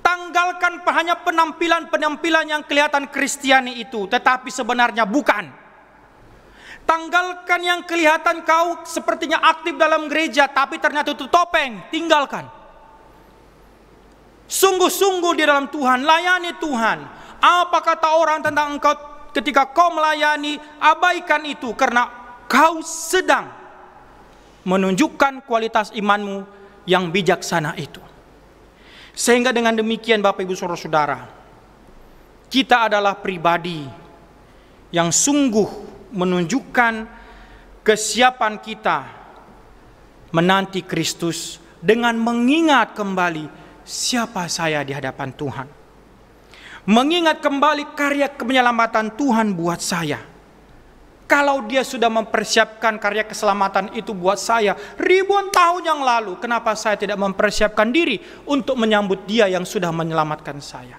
[SPEAKER 6] Tanggalkan hanya penampilan-penampilan yang kelihatan Kristiani itu, tetapi sebenarnya bukan. Tanggalkan yang kelihatan kau sepertinya aktif dalam gereja, tapi ternyata itu topeng. Tinggalkan. Sungguh-sungguh di dalam Tuhan, layani Tuhan. Apa kata orang tentang engkau ketika kau melayani? Abaikan itu, karena kau sedang menunjukkan kualitas imanmu yang bijaksana itu. Sehingga dengan demikian Bapak Ibu Saudara-saudara, kita adalah pribadi yang sungguh menunjukkan kesiapan kita menanti Kristus dengan mengingat kembali siapa saya di hadapan Tuhan. Mengingat kembali karya penyelamatan Tuhan buat saya. Kalau dia sudah mempersiapkan karya keselamatan itu buat saya ribuan tahun yang lalu, kenapa saya tidak mempersiapkan diri untuk menyambut dia yang sudah menyelamatkan saya?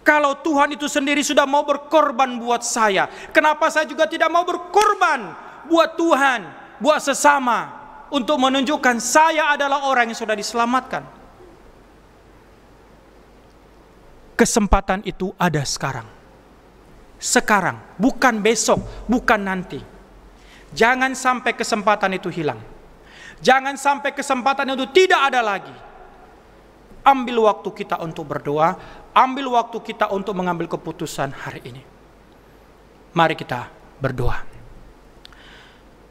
[SPEAKER 6] Kalau Tuhan itu sendiri sudah mau berkorban buat saya, kenapa saya juga tidak mau berkorban buat Tuhan, buat sesama, untuk menunjukkan saya adalah orang yang sudah diselamatkan? Kesempatan itu ada sekarang. Sekarang, bukan besok, bukan nanti. Jangan sampai kesempatan itu hilang. Jangan sampai kesempatan itu tidak ada lagi. Ambil waktu kita untuk berdoa, ambil waktu kita untuk mengambil keputusan hari ini. Mari kita berdoa.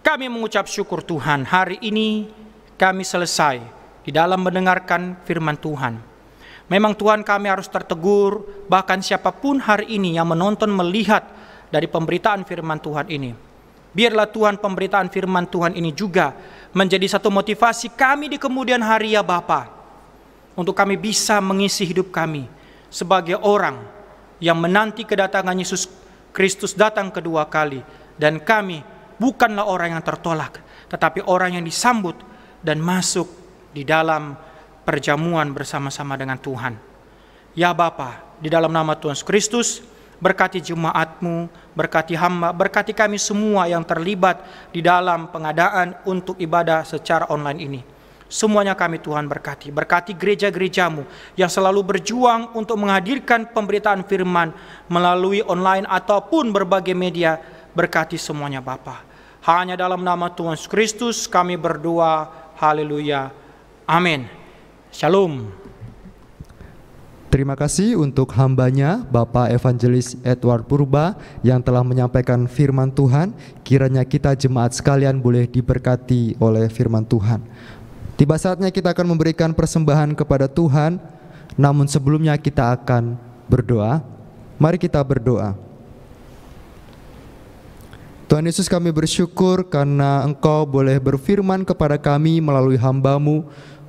[SPEAKER 6] Kami mengucap syukur Tuhan, hari ini kami selesai di dalam mendengarkan firman Tuhan. Memang Tuhan, kami harus tertegur, bahkan siapapun hari ini yang menonton melihat dari pemberitaan firman Tuhan ini. Biarlah Tuhan pemberitaan firman Tuhan ini juga menjadi satu motivasi kami di kemudian hari ya Bapa, untuk kami bisa mengisi hidup kami sebagai orang yang menanti kedatangan Yesus Kristus datang kedua kali. Dan kami bukanlah orang yang tertolak, tetapi orang yang disambut dan masuk di dalam perjamuan bersama-sama dengan Tuhan. Ya Bapa, di dalam nama Tuhan Yesus Kristus, berkati jemaat-Mu, berkati hamba, berkati kami semua yang terlibat di dalam pengadaan untuk ibadah secara online ini. Semuanya kami Tuhan berkati. Berkati gereja-gereja-Mu yang selalu berjuang untuk menghadirkan pemberitaan firman melalui online ataupun berbagai media. Berkati semuanya Bapa. Hanya dalam nama Tuhan Yesus Kristus kami berdoa. Haleluya. Amin. Shalom.
[SPEAKER 2] Terima kasih untuk hambanya Bapak Evangelis Edward Purba yang telah menyampaikan firman Tuhan. Kiranya kita jemaat sekalian boleh diberkati oleh firman Tuhan. Tiba saatnya kita akan memberikan persembahan kepada Tuhan. Namun sebelumnya kita akan berdoa. Mari kita berdoa. Tuhan Yesus, kami bersyukur karena Engkau boleh berfirman kepada kami melalui hamba-Mu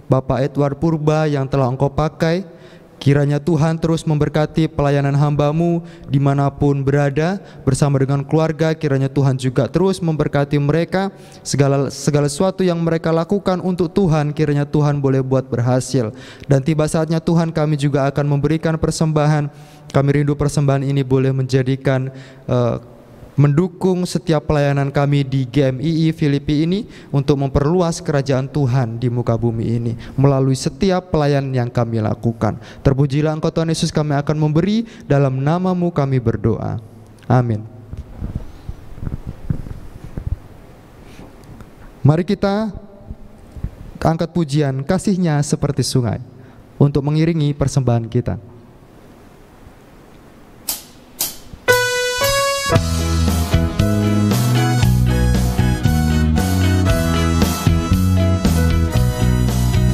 [SPEAKER 2] Bapak Edward Purba yang telah Engkau pakai. Kiranya Tuhan terus memberkati pelayanan hamba-Mu dimanapun berada bersama dengan keluarga. Kiranya Tuhan juga terus memberkati mereka. Segala sesuatu yang mereka lakukan untuk Tuhan, kiranya Tuhan boleh buat berhasil. Dan tiba saatnya Tuhan, kami juga akan memberikan persembahan. Kami rindu persembahan ini boleh menjadikan mendukung setiap pelayanan kami di GMII Filipi ini untuk memperluas kerajaan Tuhan di muka bumi ini melalui setiap pelayanan yang kami lakukan. Terpujilah Engkau Tuhan Yesus, kami akan memberi, dalam nama-Mu kami berdoa. Amin. Mari kita angkat pujian kasih-Nya seperti sungai untuk mengiringi persembahan kita.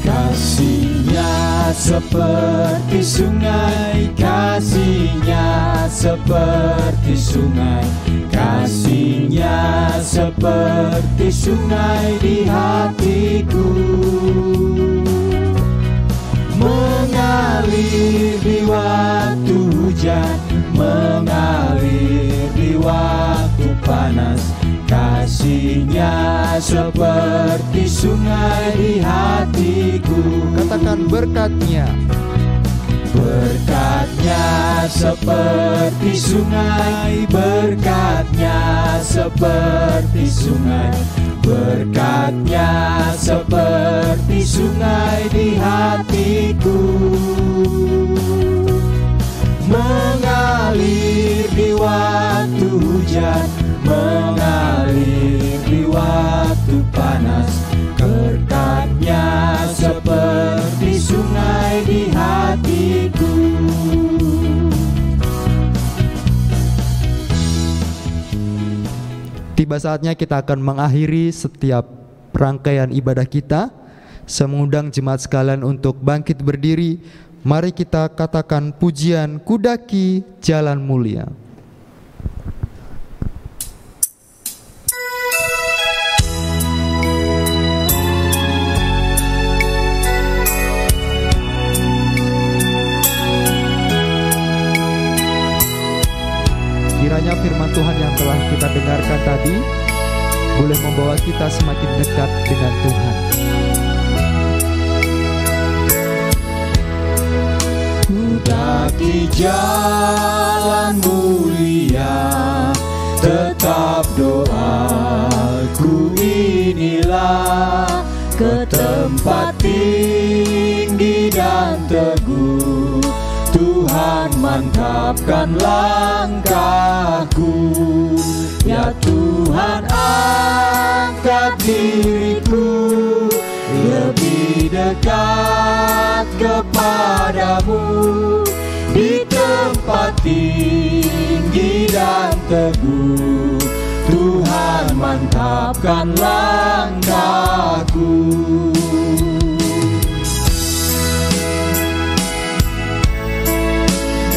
[SPEAKER 5] Kasih-Nya seperti sungai, kasih-Nya seperti sungai, kasih-Nya seperti sungai di hatiku, mengalir di waktu hujan, mengalir di waktu panas. Kasih-Nya seperti sungai di hatiku.
[SPEAKER 2] Katakan berkat-Nya.
[SPEAKER 5] Berkat-Nya seperti sungai, berkat-Nya seperti sungai, berkat-Nya seperti sungai di hatiku, mengalir di waktu hujan, mengalir di waktu panas. Berkat-Nya seperti sungai di hatiku.
[SPEAKER 2] Tiba saatnya kita akan mengakhiri setiap rangkaian ibadah kita. Saya mengundang jemaat sekalian untuk bangkit berdiri. Mari kita katakan pujian Kudaki Jalan Mulia. Kiranya firman Tuhan yang telah kita dengarkan tadi boleh membawa kita semakin dekat dengan Tuhan.
[SPEAKER 5] Kudaki jalan mulia, tetap doaku inilah, ke tempat tinggi dan teguh. Tuhan mantapkan langkahku, ya Tuhan angkat diriku lebih dekat kepadamu, di tempat tinggi dan teguh. Tuhan mantapkan langkahku.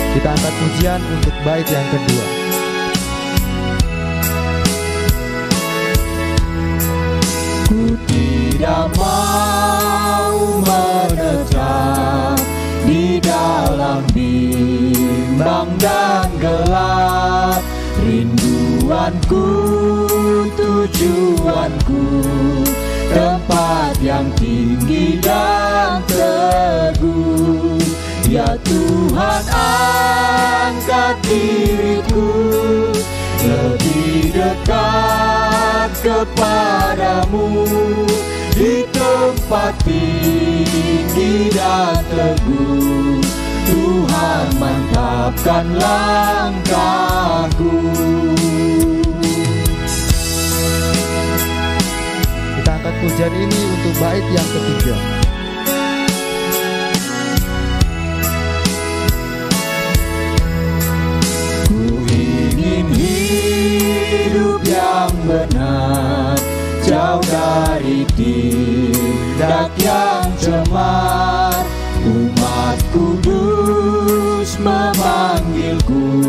[SPEAKER 2] Kita angkat pujian untuk bait yang kedua.
[SPEAKER 5] Ku tidak mau menetap di dalam bimbang dan gelap. Rinduanku, tujuanku, tempat yang tinggi dan teguh. Ya Tuhan angkat diriku lebih dekat kepadamu, di tempat tinggi dan teguh. Tuhan mantapkan langkahku.
[SPEAKER 2] Kita angkat pujian ini untuk bait yang ketiga.
[SPEAKER 5] Hidup yang benar, jauh dari tindak yang cemar. Umat kudus memanggilku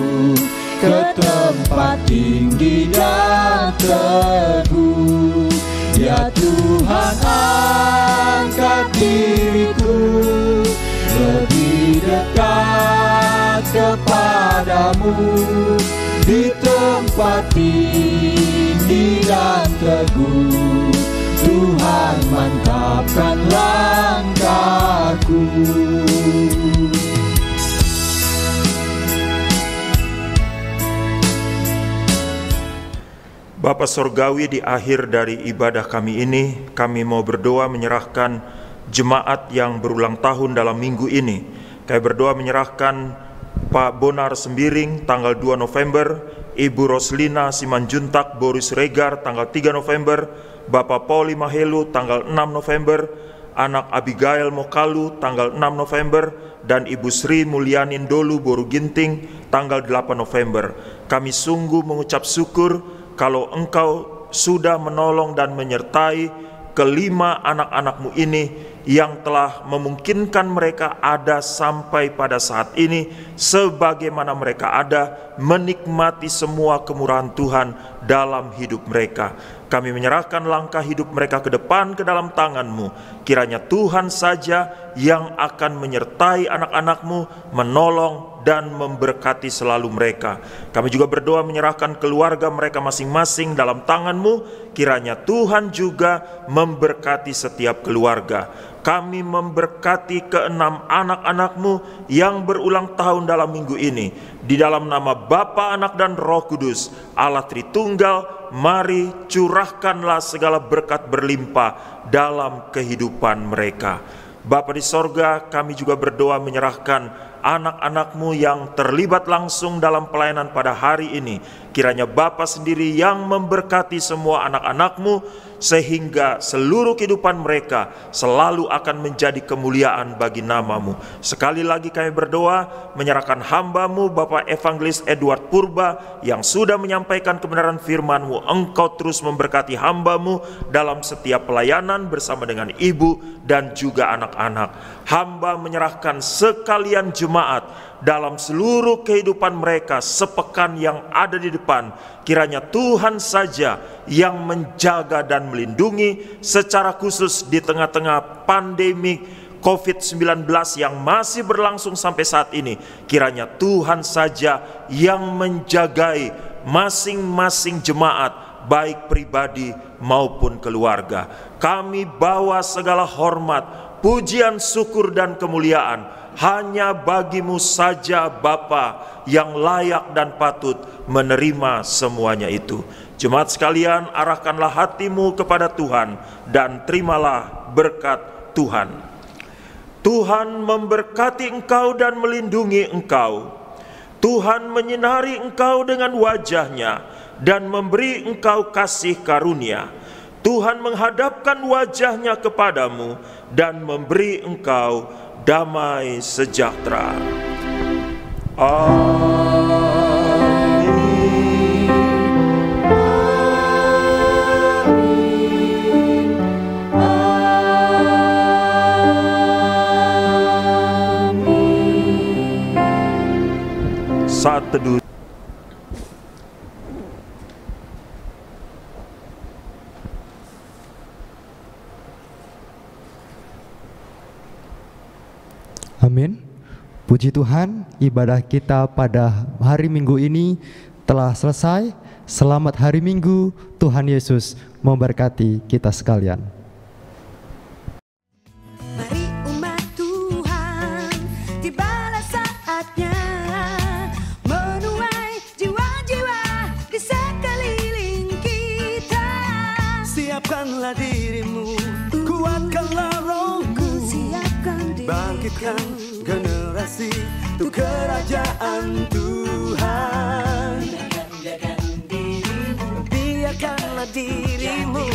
[SPEAKER 5] ke tempat tinggi dan teguh. Ya Tuhan angkat diriku lebih dekat kepadamu, di tempat tinggi dan teguh. Tuhan mantapkan langkahku.
[SPEAKER 4] Bapa Sorgawi, di akhir dari ibadah kami ini, kami mau berdoa menyerahkan jemaat yang berulang tahun dalam minggu ini. Kami berdoa menyerahkan Pak Bonar Sembiring tanggal 2 November, Ibu Roslina Simanjuntak Boris Regar tanggal 3 November, Bapak Pauli Mahelu tanggal 6 November, anak Abigail Mokalu tanggal 6 November, dan Ibu Sri Mulyanin Dolu Boru Ginting tanggal 8 November. Kami sungguh mengucap syukur kalau Engkau sudah menolong dan menyertai kelima anak-anak-Mu ini yang telah memungkinkan mereka ada sampai pada saat ini, sebagaimana mereka ada menikmati semua kemurahan Tuhan dalam hidup mereka. Kami menyerahkan langkah hidup mereka ke depan ke dalam tangan-Mu. Kiranya Tuhan saja yang akan menyertai anak-anak-Mu, menolong dan memberkati selalu mereka. Kami juga berdoa menyerahkan keluarga mereka masing-masing dalam tangan-Mu. Kiranya Tuhan juga memberkati setiap keluarga. Kami memberkati keenam anak-anak-Mu yang berulang tahun dalam minggu ini. Di dalam nama Bapa, Anak, dan Roh Kudus, Allah Tritunggal, mari curahkanlah segala berkat berlimpah dalam kehidupan mereka. Bapa di sorga, kami juga berdoa menyerahkan anak-anak-Mu yang terlibat langsung dalam pelayanan pada hari ini. Kiranya Bapa sendiri yang memberkati semua anak-anak-Mu, sehingga seluruh kehidupan mereka selalu akan menjadi kemuliaan bagi nama-Mu. Sekali lagi kami berdoa menyerahkan hamba-Mu Bapak Evangelis Edward Purba yang sudah menyampaikan kebenaran firman-Mu. Engkau terus memberkati hamba-Mu dalam setiap pelayanan bersama dengan ibu dan juga anak-anak. Hamba menyerahkan sekalian jemaat dalam seluruh kehidupan mereka sepekan yang ada di depan. Kiranya Tuhan saja yang menjaga dan melindungi secara khusus di tengah-tengah pandemi COVID-19 yang masih berlangsung sampai saat ini. Kiranya Tuhan saja yang menjagai masing-masing jemaat, baik pribadi maupun keluarga. Kami bawa segala hormat, pujian, syukur, dan kemuliaan hanya bagi-Mu saja Bapa, yang layak dan patut menerima semuanya itu. Jemaat sekalian, arahkanlah hatimu kepada Tuhan dan terimalah berkat Tuhan. Tuhan memberkati engkau dan melindungi engkau. Tuhan menyinari engkau dengan wajah-Nya dan memberi engkau kasih karunia. Tuhan menghadapkan wajah-Nya kepadamu dan memberi engkau damai sejahtera. Amin. Amin. Saat teduh.
[SPEAKER 2] Amin. Puji Tuhan, ibadah kita pada hari Minggu ini telah selesai. Selamat hari Minggu, Tuhan Yesus memberkati kita sekalian.
[SPEAKER 7] Mari umat Tuhan, tibalah saatnya menuai jiwa-jiwa di sekeliling kita.
[SPEAKER 1] Siapkanlah dirimu, kuatkanlah rohmu, bangkitkan generasi untuk kerajaan Tuhan. Biarkanlah dirimu,